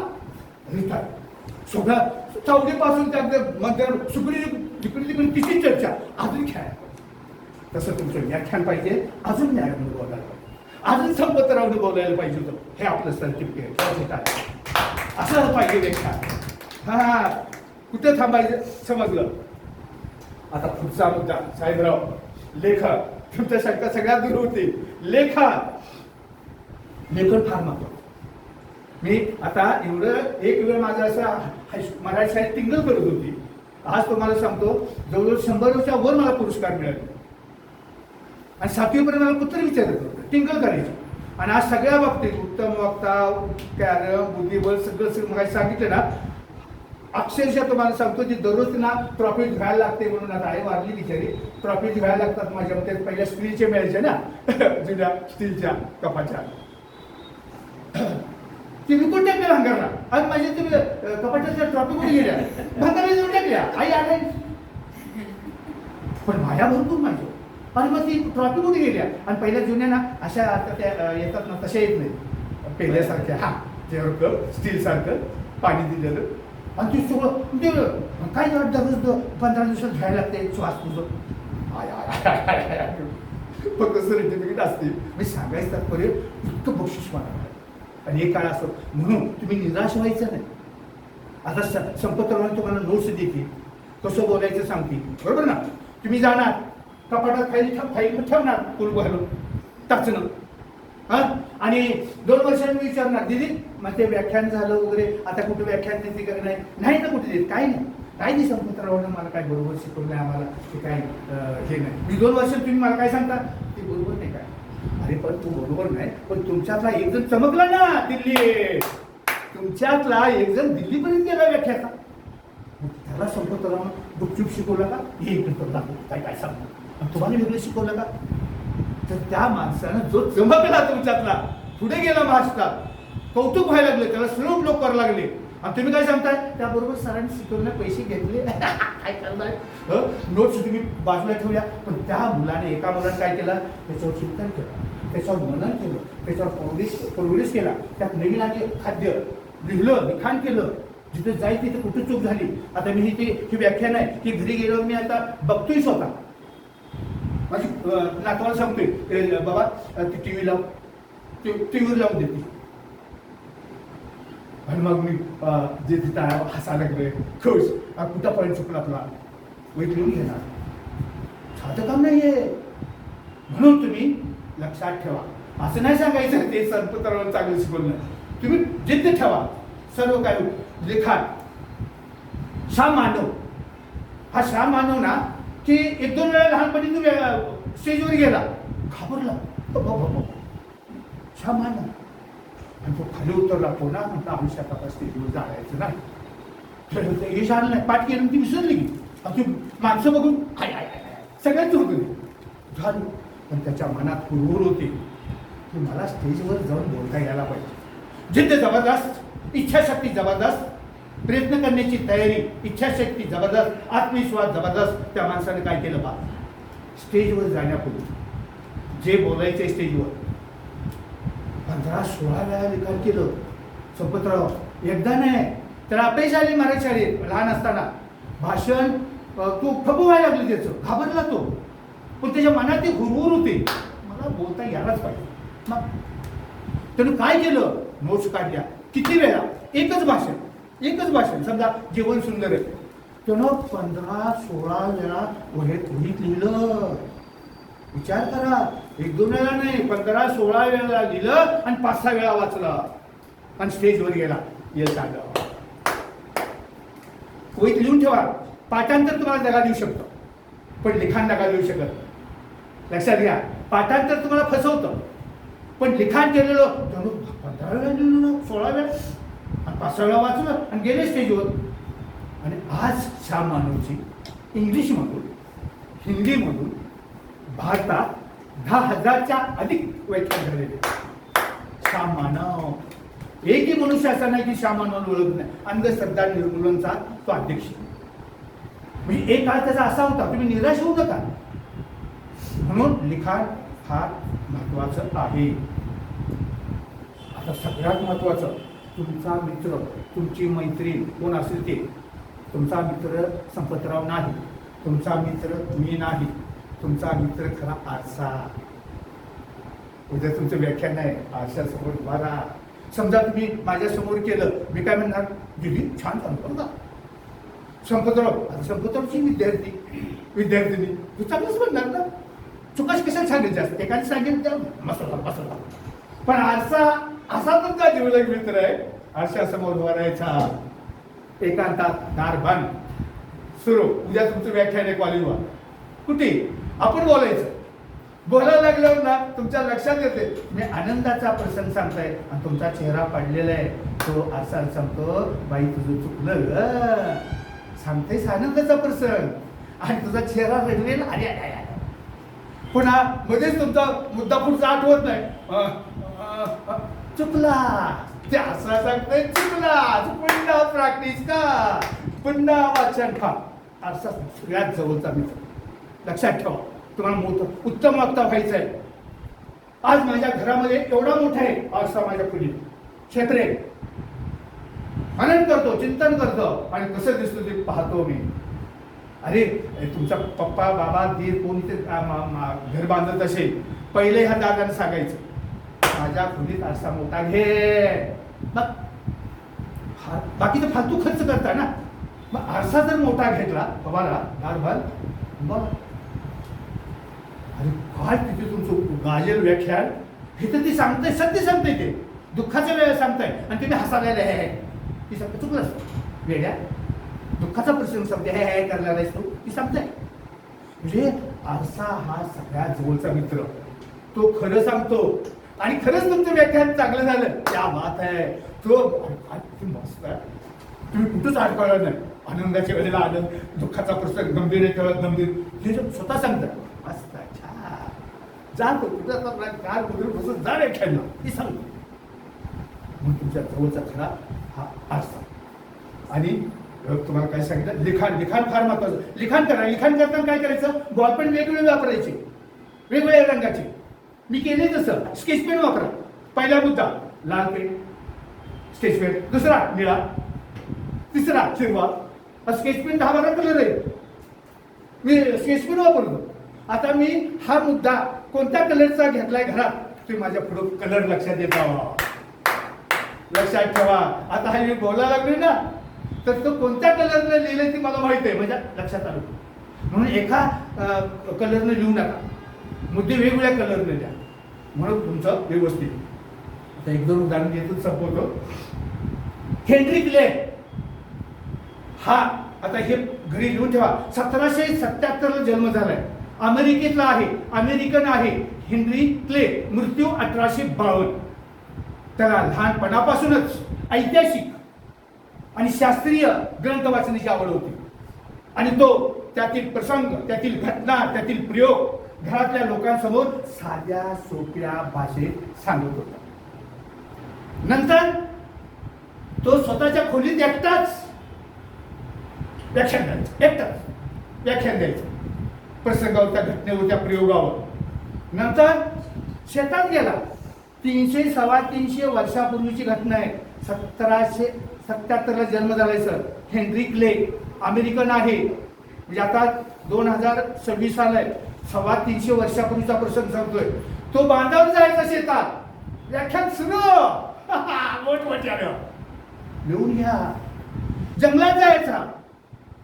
सगळं चौकीपासून त्या सुकडी तिकडे तिची चर्चा अजून खेळायला. तसं तुमचं व्याख्यान पाहिजे, अजून न्यायालयाने बोलायला पाहिजे, अजून संपतरावने बोलायला पाहिजे होतं. हे आपलं सर्टिफिकेट असं पाहिजे व्याख्यान. हा कुठं थांबायचं समजलं. आता पुढचा मुद्दा साहेबराव, लेखन. तुमच्या शंका सगळ्यात दूर होती. लेखन फार महत्वाचं. मी आता एवढं एक वेळ माझं असं मराठी शाळेत टिंगल करत होती. आज तुम्हाला सांगतो जवळजवळ 100च्या वर मला पुरस्कार मिळाले. आणि 7वीपर्यंत मला कुठतरी विचारत होतं, टिंगल करायची. आणि आज सगळ्या बाबतीत उत्तम वक्ता, कॅरम, बुद्धिबळ सगळं मग सांगितलं ना, अक्षरशः तुम्हाला सांगतो की दररोज त्यांना ट्रॉफी घ्यायला लागते. म्हणून आता आई वारली बिचारी, ट्रॉफी घ्यायला लागतात. माझ्या मते पहिल्या स्टीलचे मिळायचे ना, जुन्या स्टीलच्या कपाच्या, ती विकून टाकल्या भांगारला. आणि माझ्या तुम्ही कपाटाच्या ट्रॉफी कुठे गेल्या, भांगारला देऊन टाकल्या. आई आले पण माया भरपूर माझी. आणि मग ती ट्रॉफी कुठे गेल्या. आणि पहिल्या जुन्या ना अशा आता त्या येतात ना, तशा येत नाही पहिल्यासारख्या. हा त्यावर स्टील सारखं पाणी दिलेलं. आणि ती सगळं दिलं काय दररोज 15 दिवसात घ्यायला लागते श्वास तुझं. फक्त सर्टिफिकेट असते. मी सांगायचं तात्पर्य इतकं बक्षीस मला. आणि एक काळ असतो म्हणून तुम्ही निराश व्हायचं नाही. आता संपतरावांनी तुम्हाला नोट्स देतील, कसं बोलायचं सांगतील, बरोबर ना. तुम्ही जाणार कपाटात फाईल ठेवणार, कुलूप घालून टाचणं. आणि 2 वर्षांनी विचारणार, दिदी मग ते व्याख्यान झालं वगैरे, आता कुठं व्याख्यान देते का नाही ना कुठे देत, काही नाही संपतरावांना मला काय बरोबर शिकवलं नाही, आम्हाला ते काय हे नाही. मी 2 वर्ष तुम्ही मला काय सांगता ते बरोबर नाही काय. अरे पण तू बरोबर नाही, पण तुमच्यातला एक जण चमकला ना दिल्ली, तुमच्यातला एक जण दिल्लीपर्यंत गेला व्याख्याता. त्याला संपतरावांना गुपचूप शिकवलं का, हे काय काय सांगतो, तुम्हाला वेगळं शिकवलं का. तर त्या माणसानं जो चमकला तुमच्यातला, पुढे गेला महाराष्ट्रात, कौतुक व्हायला लागले, त्याला सर्व लोक करायला लागले. आणि तुम्ही काय सांगताय, त्याबरोबर सरांनी शिकवले, पैसे घेतले, काय करताय. नोट्स तुम्ही बाजूला ठेवल्या. पण त्या मुलाने, एका मुलाने काय केलं, त्याच्यावर चिंतन केलं, त्याच्यावर मनन केलं, त्याच्यावर प्रोग्रेस केला. त्यात नवीन आणि खाद्य लिहिलं, लिखाण केलं, जिथे जाईल तिथे कुठे चूक झाली. आता मी ही व्याख्यान आहे की घरी गेल्यावर मी आता बघतोय स्वतः. माझी नातवाला सांगतोय, बाबा ती टीव्ही लाव, टीव्हीवर लावून देते. आणि मग मी जे तिथं हसायला लागलोय, खुश, कुठं पॉईंट चुकला आपला, वैत लिहून घेणार. साधं काम नाहीये. म्हणून तुम्ही लक्षात ठेवा, असं नाही सांगायचं ते संपतरावांनी चांगलं शिकवलं. तुम्ही जिद्द ठेवा. सर्व काय लिखाण. श्याम मानव, हा श्याम मानव ना की 1-2 वेळा लहानपणी तुम्ही स्टेजवर गेला, घाबरला, श्याम मानव. आणि तो खाली उतरला, पुन्हा म्हटलं आयुष्यात आता स्टेजवर जायचं नाही. यश आलं नाही, पाठ केलं ती विसरली की माणसं बघून सगळ्यांच होतं झालं. पण त्याच्या मनात हुरहुर होती की मला स्टेजवर जाऊन बोलता यायला पाहिजे. जिद्द जबरदस्त, इच्छाशक्ती जबरदस्त, प्रयत्न करण्याची तयारी, इच्छाशक्ती जबरदस्त, आत्मविश्वास जबरदस्त. त्या माणसाने काय केलं पहा, स्टेजवर जाण्यापूर्वी जे बोलायचे स्टेजवर 15-16 वेळा लिखाण केलं. संपतराव एकदा नाही, त्याला अपयश आली मराठी शाळेत लहान असताना. भाषण तो ठबू व्हायला लागली, त्याचं घाबरला तो. पण त्याच्या मनात ती हुरहुर होती, मला बोलता यायलाच पाहिजे. मग त्यानं काय केलं, नोट्स काढल्या. किती वेळा एकच भाषण. समजा जेवण सुंदर आहे, त्यानं 15-16 वेळा वहीत लिहिलं. विचार करा, 1-2 वेळा नाही, 15-16 वेळा लिहिलं आणि 5-6 वेळा वाचलं आणि स्टेजवर गेला. यश आलं. वहीत लिहून ठेवा. पाठांतर तुम्हाला जगा देऊ शकतो, पण लिखाण नका देऊ शकत. लक्षात घ्या, पाठांतर तुम्हाला फसवतं, पण लिखाण केलेलं 15 वेळा लिहिलं, 16 वेळा आणि 5-6 वेळा वाचलं आणि गेले स्टेजवर. आणि आज श्याम मानवची इंग्लिशमधून, हिंदीमधून भारतात 10,000च्या अधिक व्याख्यान झालेले. श्याम मानव, एकही मनुष्य असा नाही की श्याम मानवाला ओळख नाही. अंधश्रद्धा निर्मूलनचा तो अध्यक्ष. म्हणजे एक काळ त्याचा असा होता, तुम्ही निराश होऊ नका. म्हणून लिखाण फार महत्वाचं आहे. आता सगळ्यात महत्वाचं, तुमचा मित्र, तुमची मैत्रीण कोण असेल ते. तुमचा मित्र संपतराव नाही, तुमचा मित्र मी नाही, तुमचा मित्र खरा आरसा. उद्या तुमचं व्याख्यान आहे, आरशासमोर उभा राहा. समजा तुम्ही माझ्या समोर केलं, मी काय म्हणणार, दिदी छान सांगतो का संपतरावची विद्यार्थिनी तू चांगलंच म्हणणार ना. चुकाश कशाला सांगायचे असतात, एखादी सांगेल त्या मसाला. पण आरसा असा तुमचा जीवलग मित्र आहे. आरशासमोर उभा राहायचा, एकांतात दार बंद, सुरू. उद्या तुमचं व्याख्यान आहे कॉलेजवर, कुठे आपण बोलायला लागल्यावर ना तुमच्या लक्षात येते मी आनंदाचा प्रसंग सांगताय आणि तुमचा चेहरा पडलेला आहे. तो आरसा सांगतो, बाई तुझं चुकलं, सांगतेस आनंदाचा प्रसंग आणि तुझा चेहरा रडलेला. अरे पुन्हा मध्येच तुमचा मुद्दा पुढचा आठवत नाही, चुकला. ते असं सांगतोय, चुकला, पुन्हा प्रॅक्टिस का, पुन्हा वाचन का. आरसा सगळ्यात जवळचा मित्र. लक्षात ठेवा, तुम्हाला मोठं उत्तम वक्ता व्हायचं आहे. आज माझ्या घरामध्ये एवढा मोठा आहे आरसा, माझ्या पुढे क्षेत्रे. आनंद करतो, चिंतन करतो आणि कसं दिसतो ते पाहतो मी. अरे तुमचा पप्पा, बाबा, दीर कोणी ते घर बांधत असेल, पहिले ह्या दादाने सांगायचं, माझ्या खोलीत आरसा मोठा घे. मग बाकी तर फालतू खर्च करता ना. मग आरसा जर मोठा घेतला बाबाला, दारभाल बघ, अरे काय तिथे तुमचं गाजल व्याख्यान, हे तर ती सांगताय, सत्य सांगताय, ते दुःखाच्या वेळेला सांगताय आणि तुम्ही हसायला आहे. ती सांगते चुकलंच वेड्या, दुःखाचा प्रसंग सांगते, हे करणार आहेस तू, ती सांगताय. म्हणजे आरसा हा सगळ्यात जवळचा मित्र. तो खरं सांगतो आणि खरंच तुमचं व्याख्यान चांगलं झालं, त्या बात आहे. तो मस्त आहे, तुम्ही कुठंच अडकळलं नाही. आनंदाच्या वेळेला आनंद, दुःखाचा प्रसंग गंभीर आहे तेव्हा गंभीर, हे स्वतः सांगतात. मस्त आहे, जा कुठं कार कुठे बसून जा व्याख्यानला, ती सांगतो. म्हणून तुमच्या जवळचा खरा हा आरसा. आणि तुम्हाला काय सांगितलं, लिखाण फार महत्वाचं. लिखाण करा. लिखाण करताना काय करायचं, बॉलपेन वेगवेगळे वापरायचे, वेगवेगळ्या रंगाचे. मी केले तसं. स्केच पेन वापरा. पहिला मुद्दा लाल पेन, स्केच पेन. दुसरा निळा, तिसरा हिरवा. स्केच पेन 10-12 कलर आहे, मी स्केच पेन वापरतो. आता मी हा मुद्दा कोणत्या कलरचा घेतलाय घरात, ते माझ्या पुढे कलर लक्षात येतो. लक्षात ठेवा, आता हा मी बोलायला लागले ना, तर तो कोणत्या कलरने लिहिलंय ते मला माहित आहे, माझ्या लक्षात आलं. म्हणून एका कलरने लिहू नका, मुद्दे वेगवेगळ्या कलरने द्या, म्हणून तुमचं व्यवस्थित. आता 1-2 उदाहरण देतो, संपवतो. हेनरी क्ले हा, आता हे घरी लिहून ठेवा. 1777 जन्म झालाय, अमेरिकेतला आहे, अमेरिकन आहे. हेनरी क्ले, मृत्यू 1852. त्याला लहानपणापासूनच ऐतिहासिक आणि शास्त्रीय ग्रंथ वाचण्याची आवड होती आणि तो त्यातील प्रसंग, त्यातील घटना, त्यातील प्रयोग घरातल्या लोकांसमोर साध्या सोप्या भाषेत सांगत होता. नंतर तो स्वतःच्या खोलीत एकटाच व्याख्यान द्यायचं, प्रसंगावर, त्या घटनेवर, त्या प्रयोगावर. नंतर शेतात गेला. 300-325 वर्षापूर्वीची घटना आहे. 1977ला जन्म झालाय सर. हेनरी क्ले अमेरिकन आहे. म्हणजे आता 2026 आलाय. 350 वर्षापूर्वीचा प्रसंग सांगतोय. तो बांधावर जायचा शेतात. व्याख्यान सुरू. मोठमोठ्यानं लिहून घ्या. जंगलात जायचा.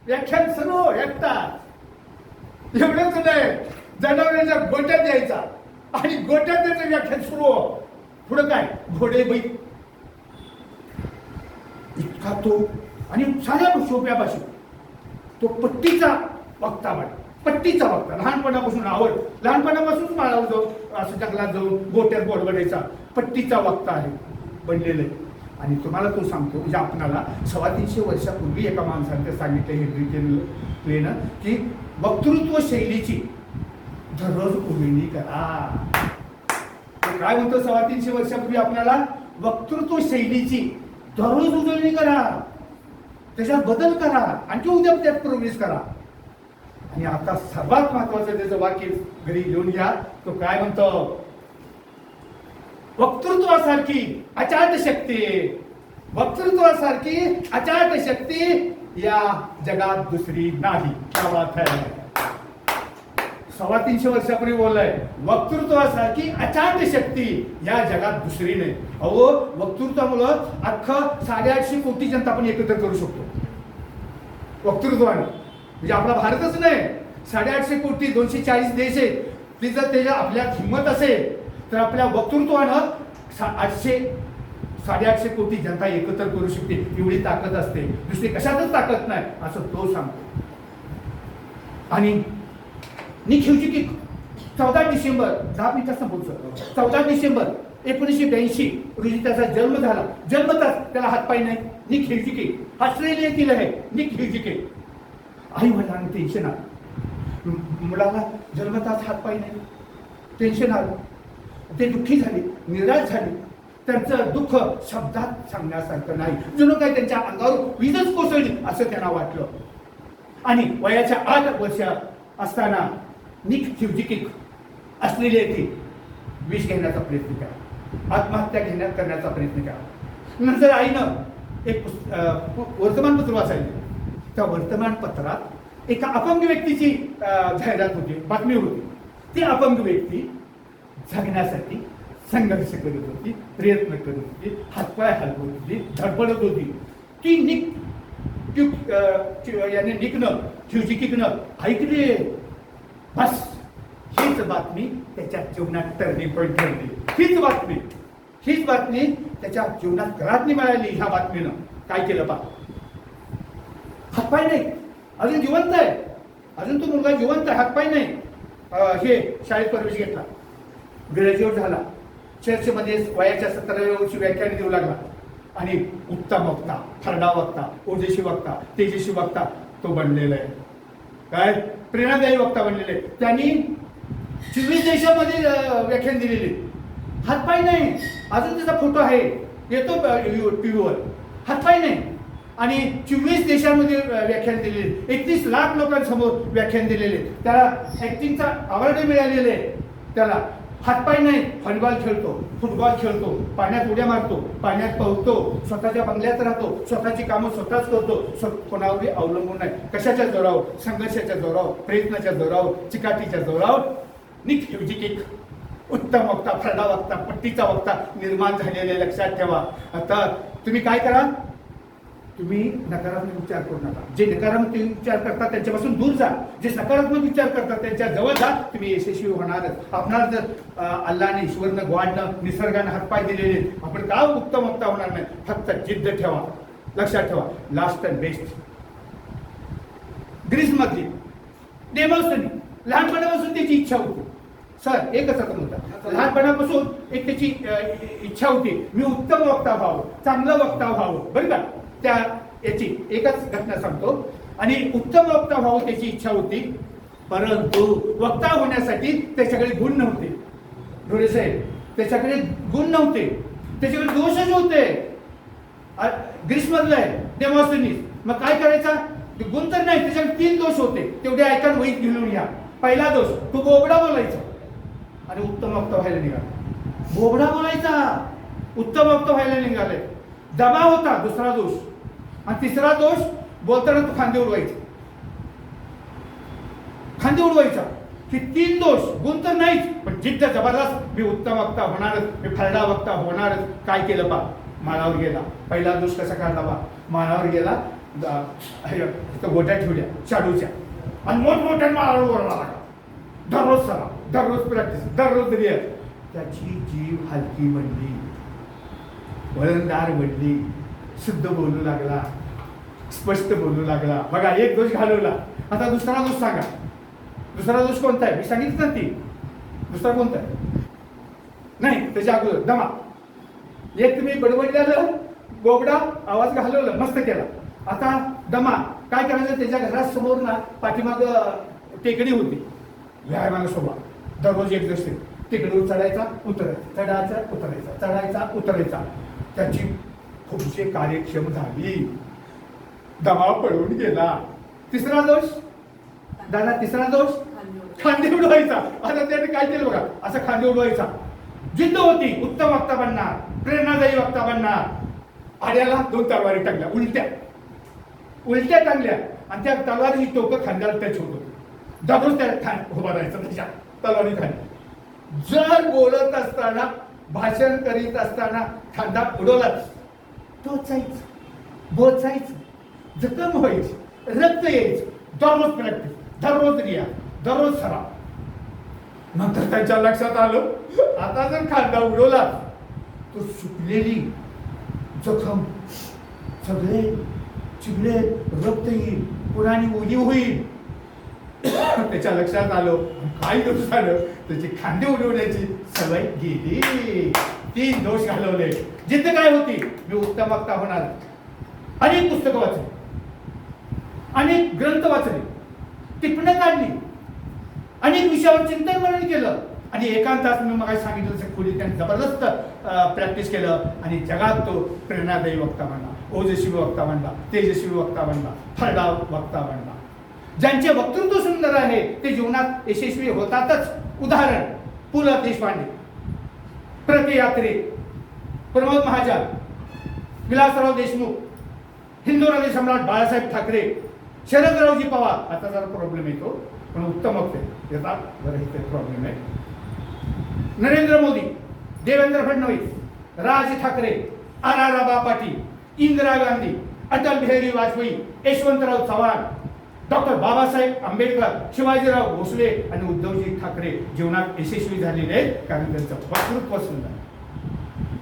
व्याख्यान सुरू एकटा. एवढंच नाही, जनावरांच्या गोट्यात यायचा आणि गोट्यात त्याचं व्याख्यान सुरू. पुढं काय घोडे बैल इतका तो. आणि साध्या सोप्या भाषेत तो पट्टीचा वक्ता म्हण. पट्टीचा वक्ता. लहानपणापासून आवड. लहानपणापासूनच माळावर जाऊन असं जंगलात जाऊन गोट्यात बडबडायचा पट्टीचा वक्ता आहे बनलेलं आहे. आणि तुम्हाला तो सांगतो म्हणजे आपणाला 350 वर्षापूर्वी एका माणसाने सांगितलं हेनरी क्लेनं की वक्तृत्व शैलीची दररोज उजळणी करा. काय म्हणतो 350 वर्षापूर्वी आपल्याला वक्तृत्व शैलीची दररोज उजळणी करा. त्याच्यात बदल करा. आणखी उद्या त्यात प्रोग्रेस करा. आणि आता सर्वात महत्वाचं त्याचं वाक्य घरी लिहून घ्या. तो काय म्हणतो? वक्तृत्वासारखी अचाट शक्ती. वक्तृत्वासारखी अचाट शक्ती या जगात दुसरी नाही. क्या बात है. 350 वर्षापूर्वी बोललाय वक्तृत्वासारखी अचाट शक्ती या जगात दुसरी नाही. अहो वक्तृत्वामुळं अख्खं 850 कोटी जनता आपण एकत्र करू शकतो. वक्तृत्वाने म्हणजे आपला भारतच नाही, 850 कोटी 240 देश आहेत. ती जर त्याच्या आपल्यात हिंमत असेल तर आपल्या वक्तृत्वानं 850 कोटी जनता एकत्र करू शकते. एवढी ताकद असते. दुसरी कशातच ताकद नाही असं तो सांगतो. आणि निक ह्युजिकिक 14 डिसेंबर 10 मिनिटांचा बोलतो. 14 डिसेंबर 1982 रोजी त्याचा जन्म झाला. जन्मताच त्याला हातपाय नाही. निक ह्युजिकिक ऑस्ट्रेलियातील आहे. निक ह्युजिकिक. आई वडिलांना टेन्शन आलं. मुलाला जन्मताच हातपाय नाही. टेन्शन आलं. ते दुःखी झाले, निराश झाले. त्यांचं दुःख शब्दात सांगण्यासारखं नाही. जणू काय त्यांच्या अंगावर वीजच कोसळली असं त्यांना वाटलं. आणि वयाच्या 8 वर्ष असताना निक ह्युजिकिक ऑस्ट्रेलिया येथे विष घेण्याचा प्रयत्न केला. आत्महत्या करण्याचा प्रयत्न केला. नंतर आईनं एक वर्तमानपत्र वाचायचं. त्या वर्तमानपत्रात एका अपंग व्यक्तीची जाहिरात होती, बातमी होती. ती अपंग व्यक्ती जगण्यासाठी संघर्ष करत होती, प्रयत्न करत होती, हातपाय हलवत होती, धडपडत होती. ती निकनं ह्युजिकिकनं ऐकली. बस हीच बातमी त्याच्या जीवनात टर्निंग पॉईंट ठरली. हीच बातमी त्याच्या जीवनात घरातली मिळाली. ह्या बातमीनं काय केलं पा, हातपाय नाही, अजून जिवंत आहे. अजून तो मुलगा जिवंत आहे, हातपाय नाही. हे शाळेत प्रवेश घेतला, ग्रॅज्युएट झाला. चर्चमध्ये वयाच्या 17व्या वर्षी व्याख्यान देऊ लागला. आणि उत्तम वक्ता, खरडा वक्ता, ओजस्वी वक्ता, तेजस्वी वक्ता तो बनलेला आहे. काय प्रेरणादायी वक्ता बनलेले. त्यांनी 24 देशामध्ये व्याख्यान दिलेले. हातपाय नाही, अजून त्याचा फोटो आहे, येतो टीव्हीवर. हातपाय नाही आणि 24 देशांमध्ये व्याख्यान दिलेले. 31 लाख लोकांसमोर व्याख्यान दिलेले. त्याला ऍक्टिंगचा अवॉर्ड मिळालेले. त्याला हातपाय नाही, व्हॉलीबॉल खेळतो, फुटबॉल खेळतो, पाण्यात उड्या मारतो, पाण्यात पोहतो, स्वतःच्या बंगल्यात राहतो, स्वतःची कामं स्वतःच करतो. कोणावरही अवलंबून नाही. कशाच्या जोरावर? संघर्षाच्या जोरावर, प्रयत्नाच्या जोरावर, चिकाटीच्या जोरावर निक ह्युजिकिक उत्तम वक्ता, खरडा वक्ता, पट्टीचा वक्ता निर्माण झालेले. लक्षात ठेवा. आता तुम्ही काय करा, तुम्ही नकारात्मक विचार करू नका. जे नकारात्मक विचार करतात त्यांच्यापासून दूर जा. जे सकारात्मक विचार करतात त्यांच्या जवळ जा. तुम्ही यशस्वी होणारच. आपणाला जर अल्लाने, ईश्वरनं, गॉडनं, निसर्गानं हातपाय दिलेले, आपण का उत्तम वक्ता होणार नाही? फक्त जिद्द ठेवा. लक्षात ठेवा. लास्ट अँड बेस्ट ग्रीसमधली डेमोस्थेनी लहानपणापासून त्याची इच्छा होती. सर एकच आता होता, लहानपणापासून एक त्याची इच्छा होती, मी उत्तम वक्ता व्हावं, चांगलं वक्ता व्हावं. बरं का? त्या याची एकच घटना सांगतो. आणि उत्तम वक्ता व्हावं त्याची इच्छा होती. परंतु वक्ता होण्यासाठी त्याच्याकडे गुण नव्हते. डोळे साहेब, त्याच्याकडे गुण नव्हते, त्याच्याकडे दोषच होते. ग्रीसमधलं आहे डेमोस्थेनीस. मग काय करायचा? गुण तर नाही, त्याच्याकडे 3 दोष होते. तेवढे ऐका, वहीत लिहून घ्या. पहिला दोष, तो बोबडा बोलायचा आणि उत्तम वक्ता व्हायला निघाला. बोबडा बोलायचा, उत्तम वक्ता व्हायला निघाले. दमा होता दुसरा दोष. आणि तिसरा दोष बोलताना तो खांदे उडवायचा. खांदे उडवायचा. ही 3 दोष. गुण तर नाहीच, पण जिद्द जबरदस्त. मी उत्तम वक्ता होणारच, मी फरडा वक्ता होणारच. काय केलं पा, माळावर गेला. पहिला दोष कसा काढला पा, माळावर गेला, गोट्या ठेवल्या शाडूच्या आणि मोठमोठ्या माळावर ओरडा लागला. दररोज सराव, दररोज प्रॅक्टिस, दररोज रिअल. त्याची जीव हलकी बनली, वळणदार बनली, शुद्ध बोलू लागला, स्पष्ट बोलू लागला. बघा, एक दोष घालवला. आता दुसरा दोष सांगा. दुसरा दोष कोणता आहे? मी सांगितलं ना ती. दुसरा कोणता आहे? नाही, त्याच्या अगोदर दमा. एक तुम्ही बडबडल्यानं बोबडा आवाज घालवला, मस्त केला. आता दमा. काय करायचं? त्याच्या घरासमोर ना पाठीमाग टेकडी होती. व्यायामाला शोभा. दररोज एक दिवस तिकडून चढायचा, उतरायचा, चढायचा, उतरायचा, चढायचा, उतरायचा. त्याची खूपशी कार्यक्षम झाली. दमा पळून गेला. तिसरा दोष दादा, तिसरा दोष खांदे उडवायचा. आता त्याने काय केलं बघा, असं खांदे उडवायचा. जिद्द होती, उत्तम वक्ता बनणार, प्रेरणादायी वक्ता बनणार. आड्याला 2 तलवारी टाकल्या, उलट्या उलट्या टाकल्या. आणि त्या तलवारी टोकं खांद्याला टच होत. दररोज त्या उभा राहायचं त्याच्या तलवारी खाली. जर बोलत असताना, भाषण करीत असताना खांदा उडवलाच, टोचायचं, बोचायचं, जखम व्हायची, रक्त यायचं. दररोज प्रॅक्टिस, दररोज रिया, दररोज सराव. नंतर त्यांच्या लक्षात आलं, आता जर खांदा उडवला तो सुकलेली जखम सगळे चिगळे, रक्त येईल, पुराणी ओली होईल. त्याच्या लक्षात आलं, काही दिवस झालं त्याची खांदे उडवण्याची सवय गेली. 3 दोष घालवले. जिद्द काय होती? मी उत्तम वक्ता होणार. अनेक पुस्तकं वाचली, अनेक ग्रंथ वाचले, टिपणं काढली, अनेक विषयावर चिंतन मनन केलं. आणि एकांतात मी मग सांगितलं तसं खोली त्यांनी जबरदस्त प्रॅक्टिस केलं. आणि जगात तो प्रेरणादायी वक्ता बनला, ओजस्वी वक्ता बनला, तेजस्वी वक्ता बनला, फरडा वक्ता बनला. ज्यांचे वक्तृत्व सुंदर आहे ते जीवनात यशस्वी होतातच. उदाहरण, पु ल देशपांडे, प्र. यात्रे, प्रमोद महाजन, विलासराव देशमुख, हिंदुराजे सम्राट बाळासाहेब ठाकरे, शरदरावजी पवार. आता जरा प्रॉब्लेम येतो, पण उत्तम वक्ते येतात, जरा इथे प्रॉब्लेम आहे. नरेंद्र मोदी, देवेंद्र फडणवीस, राज ठाकरे, आर. पाटील, इंदिरा गांधी, अटल बिहारी वाजपेयी, यशवंतराव चव्हाण, डॉक्टर बाबासाहेब आंबेडकर, शिवाजीराव भोसले आणि उद्धवजी ठाकरे जीवनात यशस्वी झालेले आहेत. कारण त्यांचं वक्तृत्व सुंदर.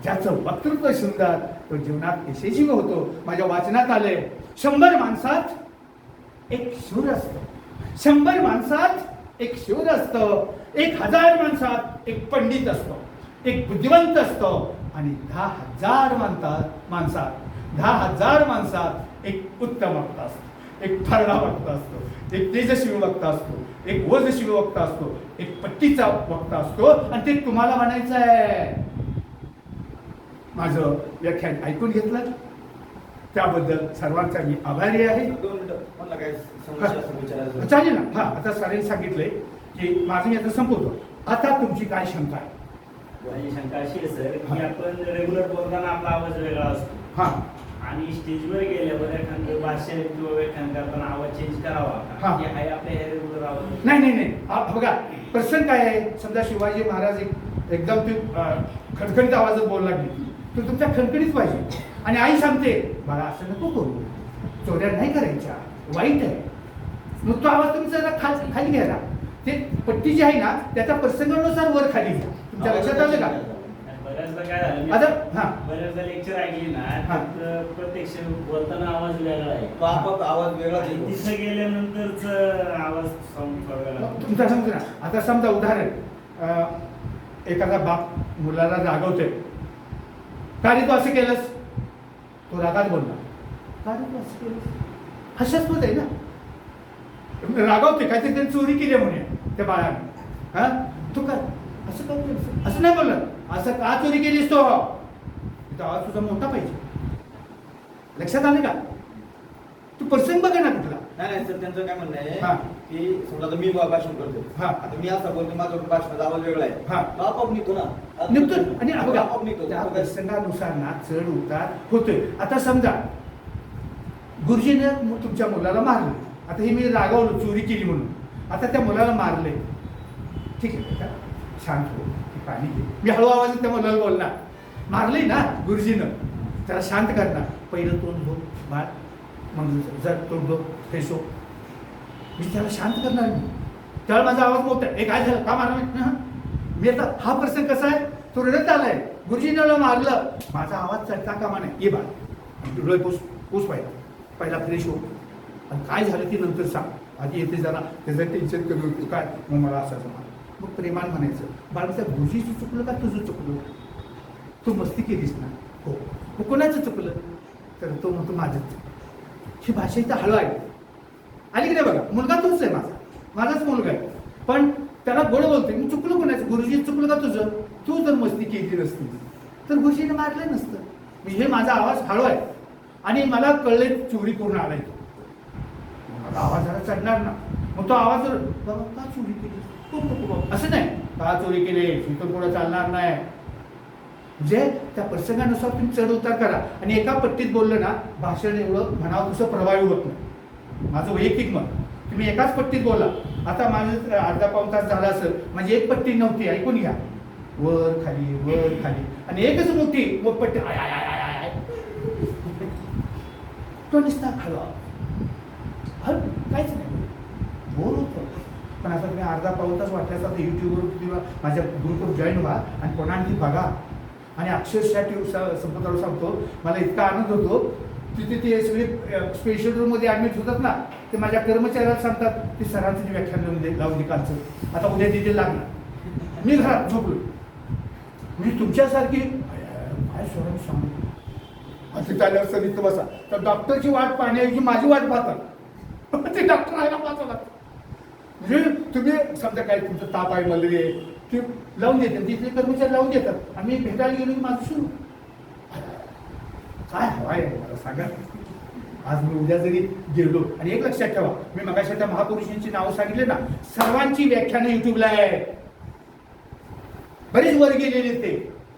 ज्याचं वक्तृत्व सुंदर तो जीवनात यशस्वी होतो. माझ्या वाचनात आले, 100 माणसात एक शूर असतो, 100 माणसात एक शूर असतं, 1000 माणसात एक पंडित असतो, एक बुद्धिवंत असतो. आणि 10,000 माणसात 10,000 माणसात एक उत्तम वक्ता असतो, एक फरडा वक्ता असतो, एक तेजस्वी वक्ता असतो, एक ओजस्वी वक्ता असतो, एक पट्टीचा वक्ता असतो. आणि ते तुम्हाला म्हणायचं आहे. माझं व्याख्यान ऐकून घेतलं त्याबद्दल सर्वांचा मी आभारी आहे. 2 मिनिटं मला काय समस्या असेल विचारायचं. चालेल ना. हा, आता सरांनी सांगितलंय की माझं याचं संपवतो. आता तुमची काय शंका आहे? माझी शंका अशी आहे सर, की आपण रेग्युलर बोलताना आपला आवाज वेगळा असतो हा, आणि स्टेजवर गेल्यावर एखादं भाषण किंवा व्याख्यान करताना आवाज चेंज करावा हा. का? हे आहे आपल्या हे रेग्युलर आवाज? नाही. बघा, प्रसंग काय आहे. समजा शिवाजी महाराज एकदम ती खणखणीत आवाजात बोलू लागली, तर तुमच्या खणखणीत पाहिजे. आणि आई सांगते, बाळा असं नको करू, चोऱ्या नाही करायच्या, वाईट आहे. मग तो आवाज तुमचा जरा खाली घ्यायला. ते पट्टी जी आहे ना त्याच्या प्रसंगानुसार वर खाली घ्या. तुमच्या लक्षात आलं का? बऱ्याचदा काय झालं, आता हा, बऱ्याचदा लेक्चर ऐकली ना, हा. तर प्रत्यक्ष बोलताना आवाज वेगळा आहे, तो आपोआप आवाज वेगळा आणि येतो. तिथं गेल्यानंतरच आवाज साऊंड वेगळा. तुमचा सांगतो ना. आता समजा उदाहरण, एखादा बाप मुलाला रागवतोय, का रे तू असं केलंस? तो रागात बोलला, का रे तू असं केलंस? हास्यास्पद आहे ना. रागावते काहीतरी त्यांनी चोरी केली म्हणे त्या बाळाने. हा, तू काय असं काय केलं? असं नाही बोललं. असं का चोरी केलीस तो? आवाज तुझा मोठा पाहिजे. लक्षात आलं का? तू प्रसंग बघा ना कुठला. नाही सर, त्यांचं काय म्हणणं आहे, हा. की समजा आता मी भाषण करतो हा. आता मी असं बोलतो माझा भाषणाचा आवाज वेगळा आहे हा. तो आपोआप निघतो ना निघतो आणि बघा, आपोआप निघतो त्या प्रसंगानुसार ना चढ उतार होतोय. आता समजा गुरुजीने तुमच्या मुलाला मारलं, आता हे मी रागावलो चोरी केली म्हणून, आता त्या मुलाला मारले, ठीक आहे बेटा शांत हो, हे पाणी घे. मी हळू आवाजात त्या मुलाला बोलणार, मारले ना गुरुजीनं, त्याला शांत करणार. पहिलं तोंड धो बाळ, मग जर तोंड धो फ्रेश हो, मी त्याला शांत करणार. मी त्यावेळेला माझा आवाज मोठा आहे, हे काय झालं का मारलं मी. आता हा प्रसंग कसा आहे, तो रडत आलाय, गुरुजीनं मारलं, माझा आवाज चढता कामा नाही. ये बाळ डोळे पोस पाहिजे, पहिला फ्रेश हो, आणि काय झालं ते नंतर सांग, आधी येते जरा त्याचं टेन्शन कमी होतं काय, मग मला असं मार. मग प्रेमान म्हणायचं, बाळ त्या गुरुजीचं चुकलं का तुझं चुकलं, तू मस्ती केलीस ना, हो. मग कोणाचं चुकलं, तर तो म्हणतो माझंच. ही भाषा इथं हळू आहे, अलीकडे बघा मुलगा तोच आहे, माझाच मुलगा आहे, पण त्याला गोड बोलते, मी चुकलं कोणाचं, गुरुजी चुकलं का तुझं, तू जर मस्ती केली नसती तर गुरुजीने मारलं नसतं. हे माझा आवाज हळू आहे आणि मला कळले चोरी करून आलाय तो, मला आवाज जरा चढणार ना. मग तो आवाज बाबा का चोरी केली, असं नाही का चोरी केली इथं पुढे चालणार नाही. म्हणजे त्या प्रसंगानुसार तुम्ही चढ उतार करा. आणि एका पट्टीत बोललं ना भाषण एवढं म्हणावं तसं प्रभावी होत नाही. माझं वैयक्तिक मत, तुम्ही एकाच पट्टीत बोला. आता माझं अर्धा पाऊण तास झाला असेल, म्हणजे एक पट्टी नव्हती, ऐकून घ्या, वर खाली आणि एकच मोठी पट्टी I I I I I तो निसता हलवा काहीच नाही, बोर होतं. पण आता तुम्ही अर्धा पाऊण तास वाटल्याचा युट्यूबवर किंवा माझ्या ग्रुपवर जॉईन व्हा आणि कोणाला बघा. आणि अक्षरशः संपदाला सांगतो, मला इतका आनंद होतो, तिथे ते सगळे स्पेशल रूममध्ये ॲडमिट होतात ना, ते माझ्या कर्मचाऱ्याला सांगतात ते सरांचं जे व्याख्यान लावून कालचं आता उद्या तिथे लागणार. मी घरात झोपलो, मी तुमच्यासारखी काय स्वरांनी सांगतो तिथे आल्यावर सर इथं बसा, तर डॉक्टरची वाट पाहण्याऐवजी माझी वाट पाहतात. ते डॉक्टर आहे ना पाहतात. म्हणजे तुम्ही समजा काय तुमचं ताप आहे मलेरिया आहे ते लावून देतात, तिथले कर्मचारी लावून देतात, आम्ही भेटायला गेलो की माझं सुरू काय हवं आहे मला सांगा. आज मी उद्या जरी गेलो, आणि एक लक्षात ठेवा, मी मगाशी त्या महापुरुषांची नावं सांगितले ना, सर्वांची व्याख्यानं युट्यूबला आहे, बरेच वर गेलेले ते.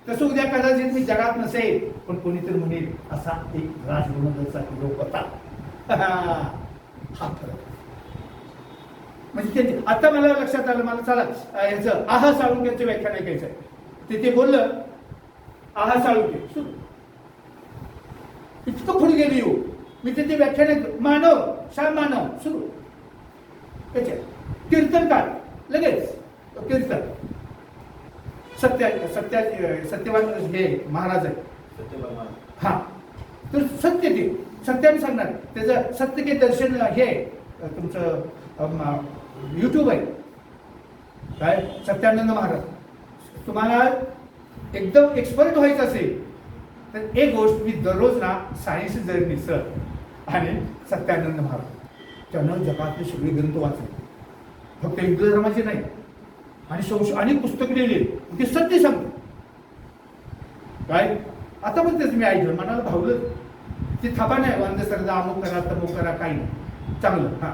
तसं उद्या कदाचित मी जगात नसेल, पण कोणीतरी म्हणेल असा एक राजगुरुचा लोक होता. हा फरक म्हणजे ते आता मला लक्षात आलं. मला चला याचं आहा साळुंक्यांचं व्याख्यान ऐकायचं आहे. ते बोललं आहा साळुंके सुरू इतकं पुढे गेली येऊ मी ते व्याख्यान मानव श्याम मानव सुरू त्याच्या कीर्तनकार लगेच कीर्तन सत्यवान हे महाराज आहे हा, तर सत्य ते सत्याने सांगणार. त्याचं सत्य के दर्शन हे तुमचं युट्यूब आहे काय, सत्यानंद महाराज. तुम्हाला एकदम एक्सपर्ट व्हायचं असेल तर एक गोष्ट मी दररोज ना सायन्स जर्नी सर आणि सत्यानंद महाराज त्यानं जगातले सगळे ग्रंथ वाचले, फक्त हिंदू धर्माचे नाही, आणि अनेक पुस्तकं लिहिली, ते सत्य सांगतो काय. आता पण तेच मी ऐकलं, मनाला भावलं. ते थापा नाही अंधश्रद्धा अमुक करा तमुक करा काही नाही, चांगलं हां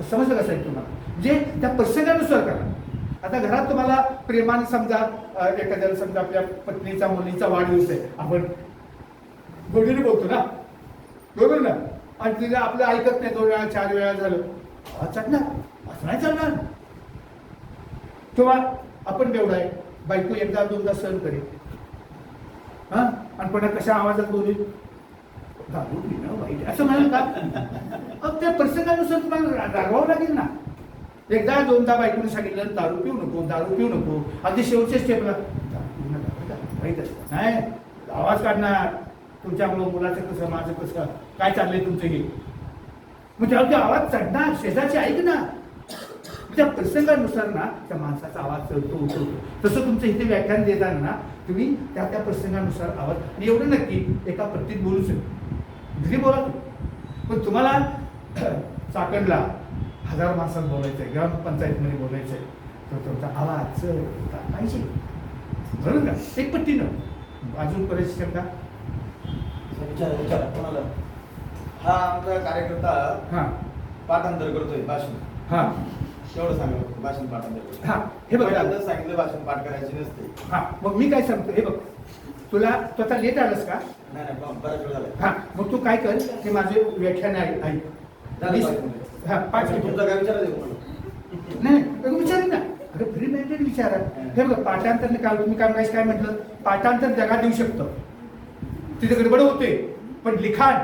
समजलं कसं आहे तुम्हाला, जे त्या प्रसंगानुसार करा. आता घरात तुम्हाला प्रेमाने समजा एखाद्याला समजा आपल्या पत्नीचा मुलीचा वाढदिवस आहे, आपण गोडीने बोलतो ना बरोबर ना, आणि तिला आपलं ऐकत नाही, 2 वेळा 4 वेळा झालं चढणार, असं नाही चालणार. किंवा आपण बेवडा आहे, बायको एकदा 2दा सहन करेल हां, आणि पुन्हा कशा आवाजात बोलेल दारू पिणं वाईट असं म्हणाल का. त्या प्रसंगानुसार तुम्हाला रागवावं लागेल ना. एकदा 2दा बायकोने सांगितलं दारू पिऊ नको, अगदी शेवटच्या स्टेपला दारू पिऊ नका वाईट असतं नाही, आवाज काढणार. तुमच्यामुळं मुलाचं कसं माझं कसं काय चाललंय तुमचं हे, मग त्यावरती आवाज चढणार. शेजारची ऐक ना, त्या प्रसंगानुसार ना त्या माणसाचा आवाज चढतो उठवतो. तसं तुमचं इथे व्याख्यान देताना ना तुम्ही त्या प्रसंगानुसार आवाज, आणि एवढं नक्की एका पट्टीत बोलू शकतो घरी बोला, पण तुम्हाला चाकणला 1000 माणसात बोलायचंय, ग्रामपंचायतमध्ये बोलायचंय, तर तुमचा आवाज चढ पाहिजे बरोबर का. एक पट्टीनं अजून परिश्रम का विचारा कोणाला. हा आमचा कार्यकर्ता हां पाठांतर करतोय भाषण, हां एवढं सांगा भाषण पाठांतर. हां हे बघ पहिल्यांदाच सांगितलं भाषण पाठ करायची नसते. हां मग मी काय सांगतो हे बघ तुला आता लेट आलंस का नाही नाही बराच वेळ झाला. हां मग तू काय कर की माझे व्याख्यान आहे झालं पाच मिनिटं. हां 5 मिनिटं तुमचं काय विचारायचं आहे मला? नाही नाही विचारेन ना अगं फ्री माइंडेड विचारा हे बघा पाठांतरने काल तुम्ही काय म्हणायचं काय म्हटलं पाठांतर जगात देऊ शकतं तिथे गडबड होते पण लिखाण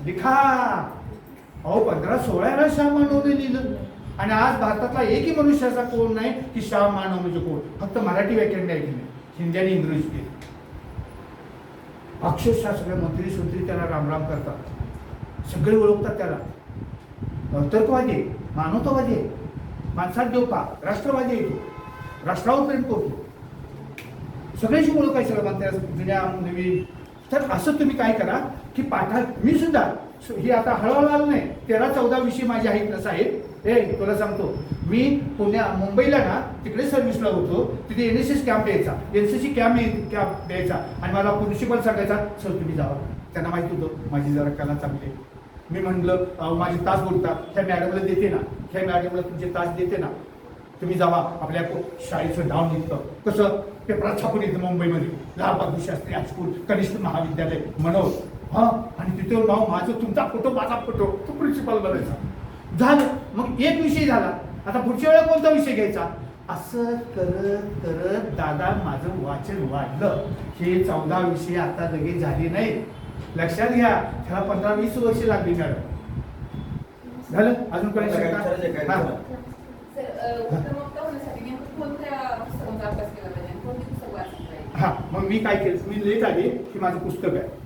लिखाण अहो 15-16 शाह मानवने लिहिलं आणि आज भारतातला एकही मनुष्याचा कोण नाही की शाह मानव म्हणजे कोण फक्त मराठी व्याकरण नाही केले हिंदी आणि इंग्रजी केली अक्षरशः सगळे मंत्री सुंत्री त्याला रामराम करतात सगळे ओळखतात त्याला तर्कवादी आहे, मानवतावादी आहे, माणसात देवता राष्ट्रवादी आहे तो राष्ट्रावर प्रेम करतो सगळ्याशी ओळख आहे सगळं म्हणते जुन्या नवीन तर असं तुम्ही काय करा की पाठात मी सुद्धा ही आता हळूहळू आलं नाही 13-14 विषय माझे आहेत ना साहेब हे तुला सांगतो मी मुंबईला ना तिकडे सर्व्हिसला होतो तिथे NSS कॅम्प द्यायचा NCC कॅम्प द्यायचा आणि मला प्रिन्सिपल सांगायचा सर तुम्ही जावा त्यांना माहिती होतं माझी जरा कला चांगली आहे मी म्हटलं माझे तास बोलता ह्या मॅडमला देते ना ह्या मॅडमला तुमचे तास देते ना तुम्ही जावा आपल्या शाळेचं नाव निघतं कसं पेपरात छापून येतं मुंबईमध्ये लाल बहादूर शास्त्री हायस्कूल कनिष्ठ महाविद्यालय मनोर हां आणि तिथे नाव माझं तुमचा फोटो माझा फोटो तो प्रिन्सिपल बनायचा झालं मग एक विषय झाला आता पुढच्या वेळेला कोणता विषय घ्यायचा असं करत करत दादा माझं वाचन वाढलं हे 14 विषय आता लगेच झाले नाही लक्षात घ्या त्याला 15-20 वर्ष लागली मॅडम झालं अजून काही काय शंका? विचारायचं काय हां. विचारा? उत्तम वक्ता होण्यासाठी नेमकं कोणत्या पुस्तकांचा अभ्यास केला पाहिजे कोणती पुस्तक वाचली पाहिजे हा मग मी काय केलं मी लेट आले की माझं पुस्तक आहे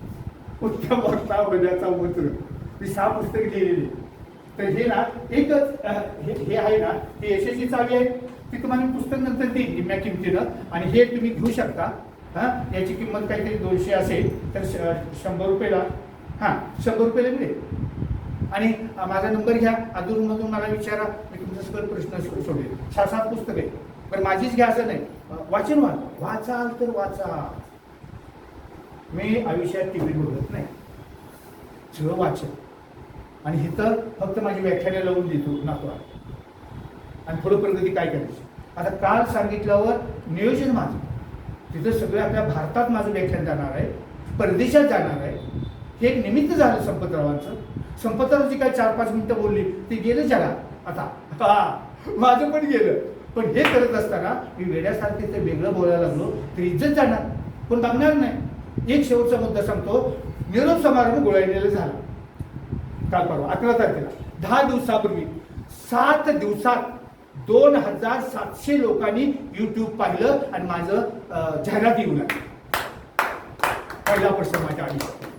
उत्तम वक्ता होण्याचा मंत्र मी 6 पुस्तकं लिहिलेली तर हे ना एकच हे आहे ना हे यशस्वी चावी आहे ती तुम्हाला मी पुस्तक नंतर देईन निम्म्या किमतीनं आणि हे तुम्ही घेऊ शकता हां याची किंमत काहीतरी 200 असेल तर 100 रुपयाला हां 100 रुपयाला मिळेल आणि माझा नंबर घ्या अधूनमधून मला विचारा मी तुमचं सगळं प्रश्न सोडेल 6-7 पुस्तक आहे पण माझीच घ्या असं नाही वाचन वाचाल तर वाचा मी आयुष्यात टी व्ही बघत नाही सगळं वाचन आणि हे तर फक्त माझी व्याख्याने लावून देतो नातो आणि थोडं प्रगती काय करायची आता काल सांगितल्यावर नियोजन माझं तिथं सगळं आपल्या भारतात माझं व्याख्यान जाणार आहे परदेशात जाणार आहे हे एक निमित्त झालं संपतरावांचं संपतरावची काय 4-5 मिनिटं बोलली ते गेलं जरा आता माझं पण गेलं पण हे करत असताना मी वेड्यासारखे ते वेगळं बोलायला लागलो तर इज्जत जाणार पण बघणार नाही एक शेवटचा मुद्दा सांगतो निरोप समारंभ गोळायलेला झाला काल परवा 11 तारखेला 10 दिवसापूर्वी 7 दिवसात 2700 लोकांनी YouTube पाहिलं आणि माझं जाहिरात येऊ लागली पहिला प्रश्न माझ्या आयुष्यात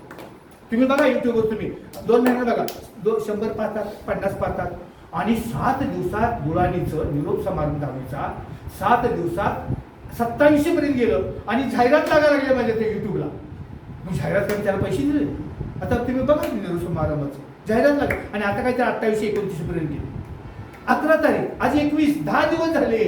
तुम्ही बघा युट्यूबवर तुम्ही 2 महिने बघा 100 पाहतात 50 पाहतात आणि 7 दिवसात गुळाणीचं निरोप समारंभ झाल्याचा 7 दिवसात 2700 पर्यंत गेलं आणि जाहिरात लागायला लागली माझ्या त्या युट्यूबला मग जाहिरात करून त्याला पैसे दिले आता तुम्ही बघा निरोप समारंभाचं जाहिरात लागली आणि आता काय तर 28-29 पर्यंत गेले 11 तारीख आज 21 10 दिवस झाले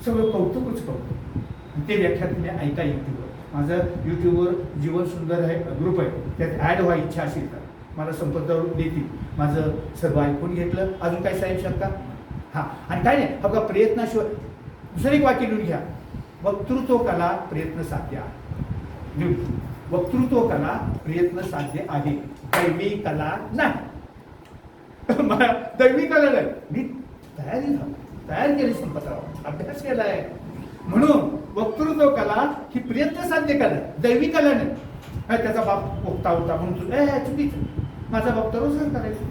सगळं कौतुकच कौतुक ते व्याख्यान तुम्ही ऐका युट्यूबवर माझं युट्यूबवर जीवन सुंदर आहे ग्रुप आहे त्यात ॲड व्हा इच्छा असेल तर मला संपर्कावर देतील माझं सर्व ऐकून घेतलं अजून काय साहेब शंका हां आणि काय नाही बघा प्रयत्नाशिवाय दुसरं एक वाक्य लिहून घ्या वक्तृत्व कला प्रयत्न साध्य आहे वक्तृत्व कला प्रयत्न साध्य आहे दैवी कला नाही दैवी कला नाही मी तयार केली संपतराव अभ्यास केला आहे म्हणून वक्तृत्व कला ही प्रयत्न साध्य कला दैवी कला नाही त्याचा बाप वक्ता होता म्हणून तुझं चुकीचं माझा वक्ता रोजच करायचं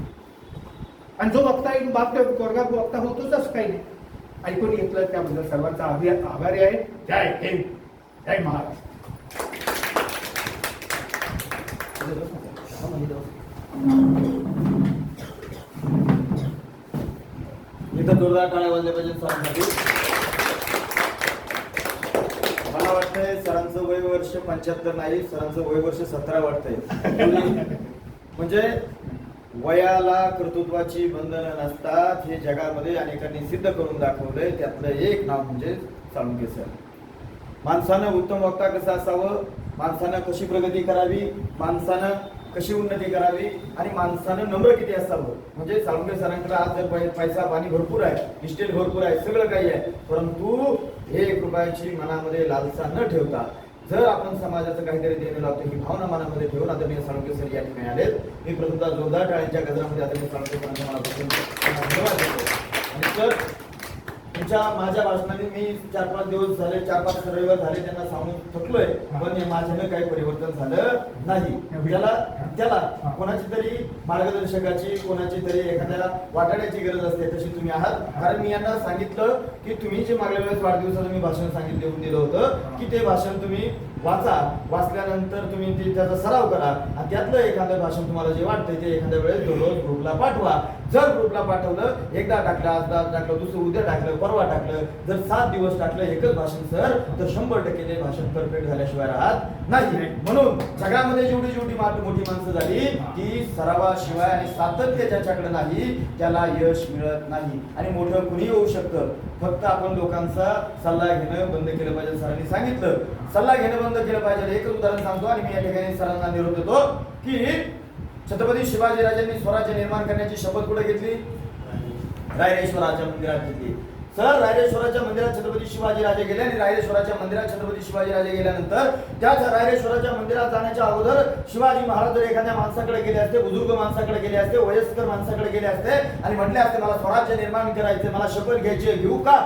आणि जो वक्ता एक बाप त्या वर्गात वक्ता होतोच असं काही नाही ऐकून घेतलं त्याबद्दल सर्वांचा आभारी आहे जय हिंद जय महाराष्ट्र इथं जोरदार टाळ्या वाजल्या पाहिजे सरांसाठी. मला वाटतंय सरांचं वय वर्ष 75 नाही सरांचं वय वर्ष 17 वाटतंय म्हणजे वयाला कर्तृत्वाची बंधनं नसतात हे जगामध्ये अनेकांनी सिद्ध करून दाखवलंय त्यातलं एक नाव म्हणजे साळुंखे सर. माणसानं उत्तम वक्ता कसं असावं माणसानं कशी प्रगती करावी माणसानं कशी उन्नती करावी आणि माणसानं नम्र किती असावं. म्हणजे साळुंखे सरांकडे आज जर पैसा पाणी भरपूर आहे, इस्टेट भरपूर आहे, सगळं काही आहे, परंतु 1 रुपयाची मनामध्ये लालसा न ठेवता जर आपण समाजाचं काहीतरी देणं लावतो ही भावना मनामध्ये ठेवून आदरणीय साळुंखे सर या ठिकाणी आले. मी प्रथमतः जोरदार टाळ्यांच्या गजरामध्ये आदरणीय साळुंखे सरांचा मनापासून धन्यवाद देतो. आणि सर तुमच्या माझ्या भाषणाने मी 4-5 दिवस झाले, 4-5 रविवार झाले त्यांना सांगून थकलोय, पण हे माझ्यानं काही परिवर्तन झालं नाही. त्याला कोणाची तरी मार्गदर्शकाची, कोणाची तरी एखाद्याला वाटाण्याची गरज असते, तशी तुम्ही आहात. कारण मी यांना सांगितलं की तुम्ही जे मागल्या वेळेस वाढदिवसाचं मी भाषण सांगितलं दिलं होतं की ते भाषण तुम्ही वाचा, वाचल्यानंतर तुम्ही ते त्याचा सराव करा आणि त्यातलं एखादं भाषण तुम्हाला जे वाटतंय ते एखाद्या वेळेस दररोज ग्रुपला पाठवा. जर ग्रुपला पाठवलं, एकदा टाकलं, आज टाकलं, दुसरं उद्या टाकलं, परवा टाकलं, जर 7 दिवस टाकलं एकच भाषण सर, तर 100% ते भाषण परफेक्ट झाल्याशिवाय राहत नाही. म्हणून जगामध्ये जेवढी जेवढी मोठी माणसं झाली ती सरावाशिवाय आणि सातत्य ज्याच्याकडे नाही त्याला यश मिळत नाही. आणि मोठं कुणी होऊ शकतं, फक्त आपण लोकांचा सल्ला घेणं बंद केलं पाहिजे. सरांनी सांगितलं सल्ला घेणं बंद केलं पाहिजे. एकच उदाहरण सांगतो आणि मी या ठिकाणी सरांना निरोप देतो की छत्रपती शिवाजीराजांनी स्वराज्य निर्माण करण्याची शपथ कुठे घेतली? रायरेश्वराच्या मंदिरात घेतली. सर रायरेश्वराच्या मंदिरात छत्रपती शिवाजीराजे गेले आणि रायरेश्वराच्या मंदिरात छत्रपती शिवाजीराजे गेल्यानंतर त्याच रायरेश्वराच्या मंदिरात जाण्याच्या अगोदर शिवाजी महाराज जर एखाद्या माणसाकडे गेले असते, बुजुर्ग माणसाकडे गेले असते, वयस्कर माणसाकडे गेले असते आणि म्हटले असते मला स्वराज्य निर्माण करायचे, मला शपथ घ्यायची, घेऊ का?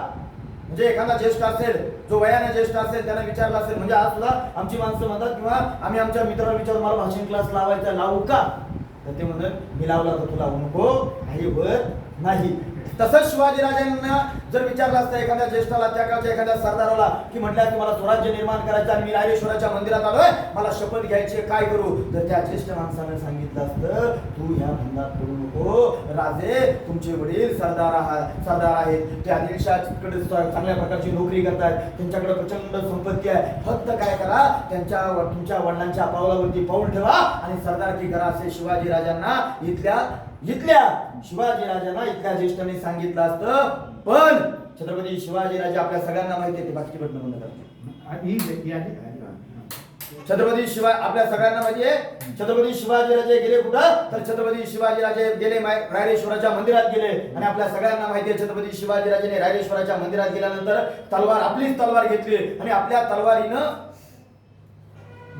म्हणजे एखादा ज्येष्ठ असेल, जो वयाने ज्येष्ठ असेल, त्याला विचारलं असेल. म्हणजे आज सुद्धा आमची माणसं म्हणतात किंवा आम्ही आमच्या मित्राला विचारू मला भाषण क्लास लावायचा, लावू का? तर ते म्हणतात मी लावला तर तुला लावू नको, काही होत नाही. तसंच शिवाजीराजांना जर विचारलं असतं एखाद्या ज्येष्ठाला, त्या काळच्या एखाद्या सरदाराला की म्हटलं की मला स्वराज्य निर्माण करायचं आणि मी रायरेश्वराच्या मंदिरात आलोय, मला शपथ घ्यायची, काय करू? तर त्या ज्येष्ठ माणसाने सांगितलं असतं तू ह्या धंद्यात पडू नको राजे, तुमचे वडील सरदार आहेत, ते आदिलशाहकडे चांगल्या प्रकारची नोकरी करतात, त्यांच्याकडे प्रचंड संपत्ती आहे, फक्त काय करा तुमच्या वडिलांच्या पावलावरती पाऊल ठेवा आणि सरदारकी करा असे शिवाजीराजांना इथल्या शिवाजीराजांना इथल्या ज्येष्ठांनी सांगितलं असतं. पण छत्रपती शिवाजीराजे आपल्या सगळ्यांना माहिती आहे, ते बाकीची बटणं बंद करतात. आपल्या सगळ्यांना माहिती आहे छत्रपती शिवाजीराजे गेले कुठं? तर छत्रपती शिवाजीराजे गेले रायरेश्वराच्या मंदिरात गेले. आणि आपल्या सगळ्यांना माहिती आहे छत्रपती शिवाजीराजेने रायरेश्वराच्या मंदिरात गेल्यानंतर आपलीच तलवार घेतली आणि आपल्या तलवारीनं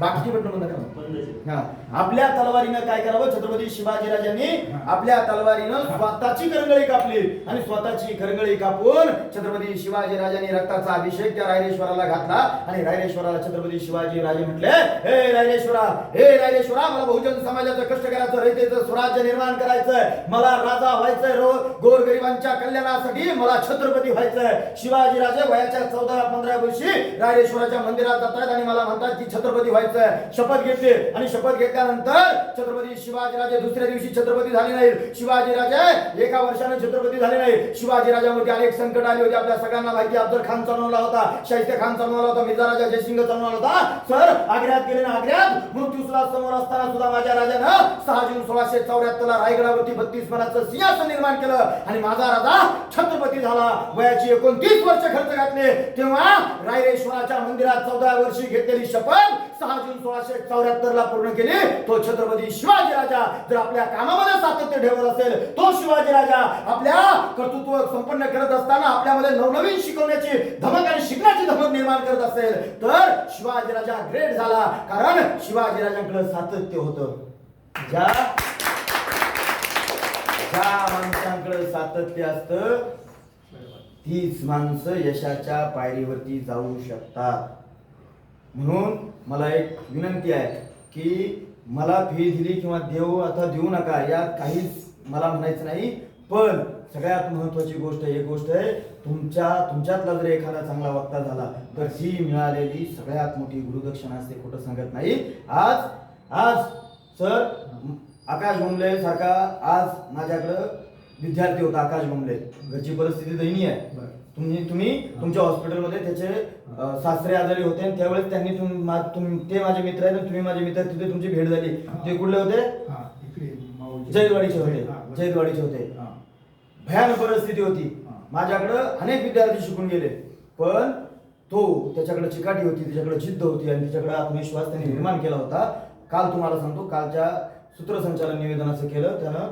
बाकीची बटणं बंद करा. आपल्या तलवारीनं काय करावं? छत्रपती शिवाजीराजांनी आपल्या तलवारीनं स्वतःची करंगळी कापली आणि स्वतःची करंगळी कापून छत्रपती शिवाजीराजांनी रक्ताचा अभिषेक त्या रायरेश्वराला घातला आणि रायरेश्वराला छत्रपती शिवाजीराजे म्हटले हे रायरेश्वरा, मला बहुजन समाजाचं कष्ट करायचं, रयतेचं स्वराज्य निर्माण करायचंय, मला राजा व्हायचंय, गोरगरिबांच्या कल्याणासाठी मला छत्रपती व्हायचंय. शिवाजीराजे वयाच्या 14-15 वर्षी रायरेश्वराच्या मंदिरात जातात आणि मला म्हणतात की छत्रपती व्हायचं, शपथ घेतली. आणि शपथ घेतल्यानंतर छत्रपती शिवाजीराजे दुसऱ्या दिवशी छत्रपती झाले नाही. शिवाजीराजे एका वर्षाने छत्रपती झाले नाही. शिवाजीराजांवरती अनेक संकट आली होती. आपल्या सगळ्यांना माहिती, अफजल खान चालवला होता, शाहिस्ते खान चालवला होता, मिर्झा राजा जयसिंग चालवला होता. सर आग्र्यात गेले ना, आग्र्यात मृत्यूला समोर असताना सुद्धा माझ्या राजानं 6 जून 1674 ला रायगडावरती 32 मनाचं सिंहासन निर्माण केलं आणि माझा राजा छत्रपती झाला. वयाची 29 वर्ष खर्च घातले. तेव्हा रायरेश्वराच्या मंदिरात 14 वर्षी घेतलेली शपथ 6 जून 1674 ला पूर्ण केली. तो छत्रपती शिवाजीराजा जर आपल्या कामामध्ये सातत्य ठेवत असेल, तो शिवाजीराजा आपल्या कर्तृत्व संपन्न करत असताना आपल्यामध्ये नवनवीन शिकवण्याची धमक आणि शिकण्याची धमक निर्माण करत असेल, तर शिवाजीराजा ग्रेट झाला. कारण शिवाजीराजांकडे सातत्य होतं. ज्या माणसांकडे सातत्य असतं तीच माणसं यशाच्या पायरीवरती जाऊ शकतात. म्हणून मला एक विनंती आहे की मला फी दिली किंवा आता देऊ नका, यात काहीच मला म्हणायचं नाही. पण सगळ्यात महत्वाची गोष्ट एक गोष्ट आहे, तुमच्यातला जर एखादा चांगला वक्ता झाला तर ही मिळालेली सगळ्यात मोठी गुरुदक्षिणा असते, खोटं सांगत नाही. आज सर आकाश भोंगले सारखा आज माझ्याकडं विद्यार्थी होता. आकाश भोंगले घरची परिस्थिती दयनीय आहे. तुम्ही तुमच्या हॉस्पिटलमध्ये त्याचे सासरे आजारी होते आणि त्यावेळेस त्यांनी ते माझे मित्र आहेत, तुम्ही माझे मित्र, तिथे तुमची भेट झाली. ते कुठले होते? जैदवाडीचे होते. भयानक परिस्थिती होती. माझ्याकडं अनेक विद्यार्थी शिकून गेले, पण त्याच्याकडे चिकाटी होती, त्याच्याकडे जिद्द होती आणि त्याच्याकडे आत्मविश्वास त्यांनी निर्माण केला होता. काल तुम्हाला सांगतो, कालच्या सूत्रसंचालन निवेदनाचं केलं त्यानं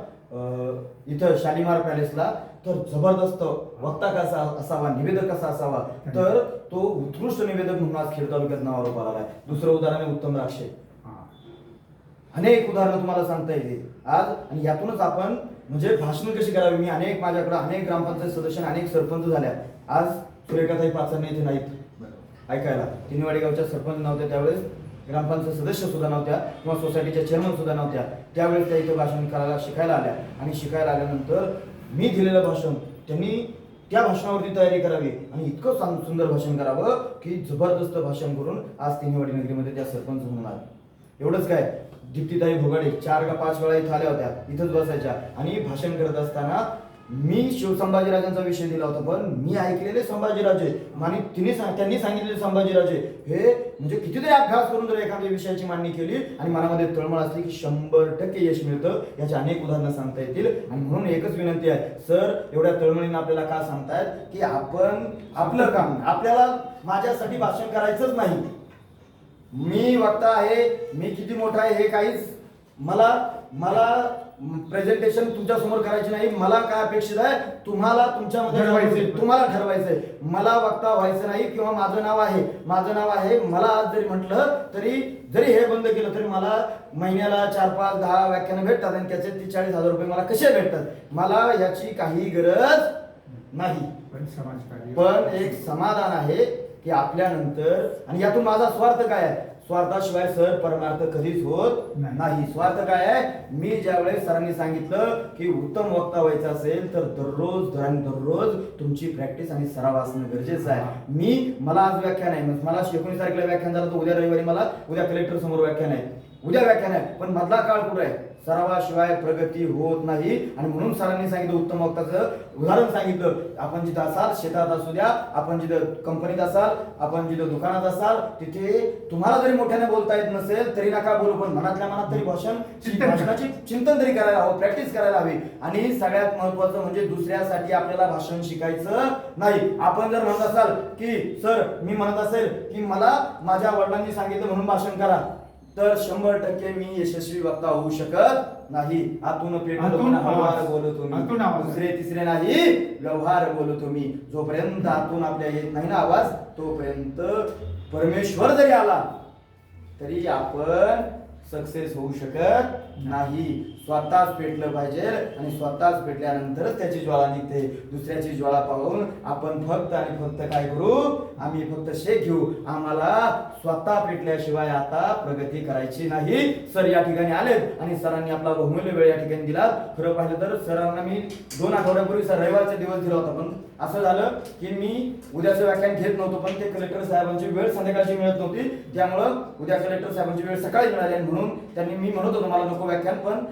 इथं शालिमार पॅलेसला. तर जबरदस्त वक्ता कसा असावा, निवेदक कसा असावा, तर तो उत्कृष्ट निवेदक म्हणून आज खेड तालुक्यात नावावर आला आहे. दुसरं उदाहरण आहे उत्तम राक्षे. अनेक उदाहरणं तुम्हाला सांगता येतील आज. आणि यातूनच आपण म्हणजे भाषण कशी करावी. मी माझ्याकडे अनेक ग्रामपंचायत सदस्य आणि अनेक सरपंच झाल्या. आज सुरेखाताई पाचरणे इथे नाहीत ऐकायला. तिन्हीवाडी गावच्या सरपंच नव्हत्या त्यावेळेस, ग्रामपंचायत सदस्य सुद्धा नव्हत्या किंवा सोसायटीच्या चेअरमन सुद्धा नव्हत्या. त्यावेळेस त्या इथं भाषण करायला शिकायला आल्या. आणि शिकायला आल्यानंतर मी दिलेलं भाषण त्यांनी त्या भाषणावरती तयारी करावी आणि इतकं सुंदर भाषण करावं की जबरदस्त भाषण करून आज तिन्हीवाडी नगरीमध्ये त्या सरपंच म्हणून आल्या. एवढंच काय, दीप्तीताई भोगाडे 4 का 5 वेळा इथं आल्या होत्या, इथंच बसायच्या. आणि भाषण करत असताना मी शिवसंभाजीराजांचा विषय दिला होता, पण मी ऐकलेले संभाजीराजे आणि त्यांनी सांगितलेले संभाजीराजे हे म्हणजे कितीतरी अभ्यास करून जर एखाद्या विषयाची मांडणी केली आणि मनामध्ये तळमळ असली की 100% यश मिळतं. याची अनेक उदाहरणं सांगता येतील. आणि म्हणून एकच विनंती आहे, सर एवढ्या तळमळीनं आपल्याला का सांगतायत की आपण आपलं काम, आपल्याला माझ्यासाठी भाषण करायचंच नाही. मी वक्ता आहे, मी किती मोठा आहे हे काहीच मला प्रेझेंटेशन तुमच्या समोर करायची नाही. मला काय अपेक्षित आहे, तुम्हाला तुमच्यामध्ये तुम्हाला ठरवायचंय. मला वक्ता व्हायचं नाही किंवा माझं नाव आहे. मला आज जरी म्हटलं तरी जरी हे बंद केलं तरी मला महिन्याला 4, 5, 10 व्याख्यानं भेटतात आणि त्याचे 40,000 रुपये मला कसे भेटतात. मला याची काही गरज नाही. पण एक समाधान आहे की आपल्यानंतर, आणि यातून माझा स्वार्थ काय आहे, स्वार्थाशिवाय सर परमार्थ कधीच होत नाही. स्वार्थ काय आहे, मी ज्यावेळेस सरांनी सांगितलं की उत्तम वक्ता व्हायचं असेल तर दररोज तुमची प्रॅक्टिस आणि सराव असणं गरजेचं आहे. मला आज व्याख्यान आहे, मला 19 तारखेला व्याख्यान झालं तर उद्या रविवारी मला उद्या कलेक्टर समोर व्याख्यान आहे, पण मधला काळ कुठे आहे, सरावाशिवाय प्रगती होत नाही. आणि म्हणून सरांनी सांगितलं, उत्तम वक्ताचं उदाहरण सांगितलं, आपण जिथं असाल, शेतात असू द्या, आपण जिथं कंपनीत असाल, आपण जिथं दुकानात असाल, तिथे तुम्हाला जरी मोठ्याने बोलता येत नसेल तरी नका बोलू, पण मनातल्या मनात तरी भाषणाची चिंतन तरी करायला हवं, प्रॅक्टिस करायला हवी. आणि सगळ्यात महत्वाचं म्हणजे दुसऱ्यासाठी आपल्याला भाषण शिकायचं नाही. आपण जर म्हणत असाल की सर मी म्हणत असेल की मला माझ्या वडिलांनी सांगितलं म्हणून भाषण करा, तर 100% मी यशस्वी वक्ता होऊ शकत नाही. आतून व्यवहार बोलतो मी, दुसरे तिसरे नाही व्यवहार बोलतो मी. जोपर्यंत आतून आपल्या येत नाही ना आवाज, तोपर्यंत परमेश्वर जरी आला तरी आपण सक्सेस होऊ शकत नाही. स्वतःच पेटलं पाहिजे आणि स्वतःच पेटल्यानंतरच त्याची ज्वाळा निघते. दुसऱ्याची ज्वाळा पाहून आपण फक्त काय करू, आम्ही फक्त शेक घेऊ. आम्हाला स्वतः पेटल्याशिवाय आता प्रगती करायची नाही. सर या ठिकाणी आलेत आणि सरांनी आपला बहुमूल्य वेळ या ठिकाणी दिला. खरं पाहिलं तर सरांना मी 2 आठवड्यापूर्वी रविवारचा दिवस दिला होता, पण असं झालं की मी उद्याचं व्याख्यान घेत नव्हतो, पण ते कलेक्टर साहेबांची वेळ संध्याकाळची मिळत नव्हती. त्यामुळं उद्या कलेक्टर साहेबांची वेळ सकाळी मिळाली आणि म्हणून त्यांनी, मी म्हणत होतो मला नको व्याख्यान, पण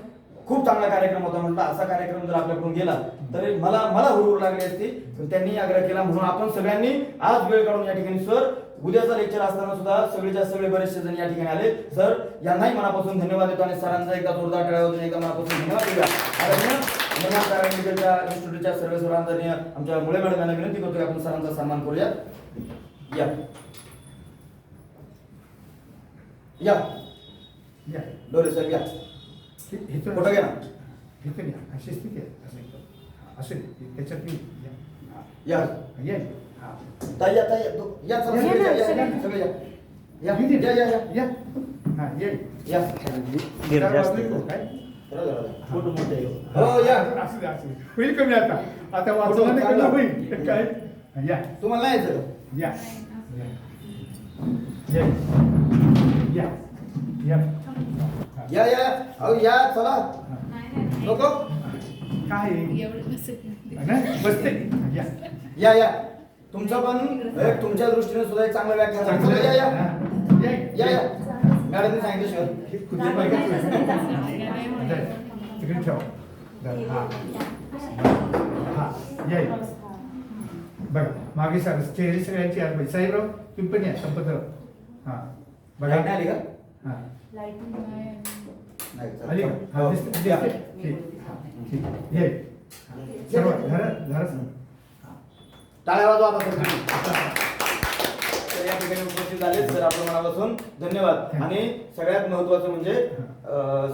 खूप चांगला कार्यक्रम होता, म्हटलं असा कार्यक्रम जर आपल्याकडून गेला तरी मला हुरहुर लागली असती. पण त्यांनी आग्रह केला म्हणून आपण सगळ्यांनी आज वेळ काढून या ठिकाणी, सर उद्याचा लेक्चर असताना सुद्धा सगळे बरेचसे जण या ठिकाणी आले. सर यांनाही मनापासून धन्यवाद देतो आणि सरांचा एकदा जोरदार टाळ्या वाजवून एकदा मनापासून धन्यवाद देऊया. इन्स्टिट्यूटच्या सर्व सरांचा आमच्या मुळे मॅडमांना विनंती करतो की आपण सरांचा सन्मान करूया. या डोरे साहेब या, फोटो घ्या ना. अशी स्थिती आहे असेल त्याच्यात या ताई या सगळे या. फोटो मोठे हो या, होईल कमी आता वाचला होईल काय. या तुम्हाला नाही यायचं या या या या या अहो या चला नको काय बसते या या या. तुमचं पण तुमच्या दृष्टीने सुद्धा एक चांगलं व्याख्यान झालं. या या या मॅडमने सांगितलं तिकडे ठेव. बघा मागे चेहरे सगळ्यांची आली. साहेबराव तुम्ही पण या, संपतराव. हा बघा आली का? हा नाही आली का? ठीक सर्व टाळ्या वाजवा. या ठिकाणी उपस्थित उपस्थित आले सर आपल्या मनापासून धन्यवाद. आणि सगळ्यात महत्वाचं म्हणजे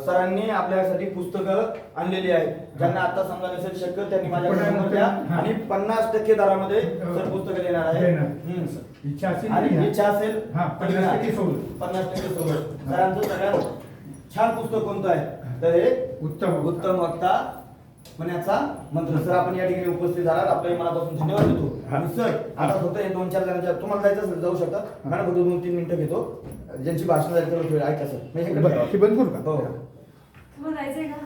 सरांनी आपल्यासाठी पुस्तकं आणलेली आहेत. ज्यांना आता समजा नसेल शक्य त्यांनी माझ्याकडे नंबर द्या आणि 50% दरामध्ये सर पुस्तकं देणार आहे. इच्छा असेल आणि तर घ्या. इच्छा असेल हा, 50% सवलत. 50% सवलत. सरांचं सगळ्यात छान पुस्तक कोणतं आहे तर हे उत्तम वक्ता होण्याचा मंत्र. सर आपण या ठिकाणी उपस्थित झालात आपल्याही मनापासून धन्यवाद देतो. आणि सर आता फक्त हे 2-4 जणांच्या तुम्हाला जायचं असेल जाऊ शकता. मॅडम फक्त 2-3 मिनिटं घेतो. ज्यांची भाषण झाली तर ऐका सर. हे बंद करू का? हो तुम्हाला जायचंय का?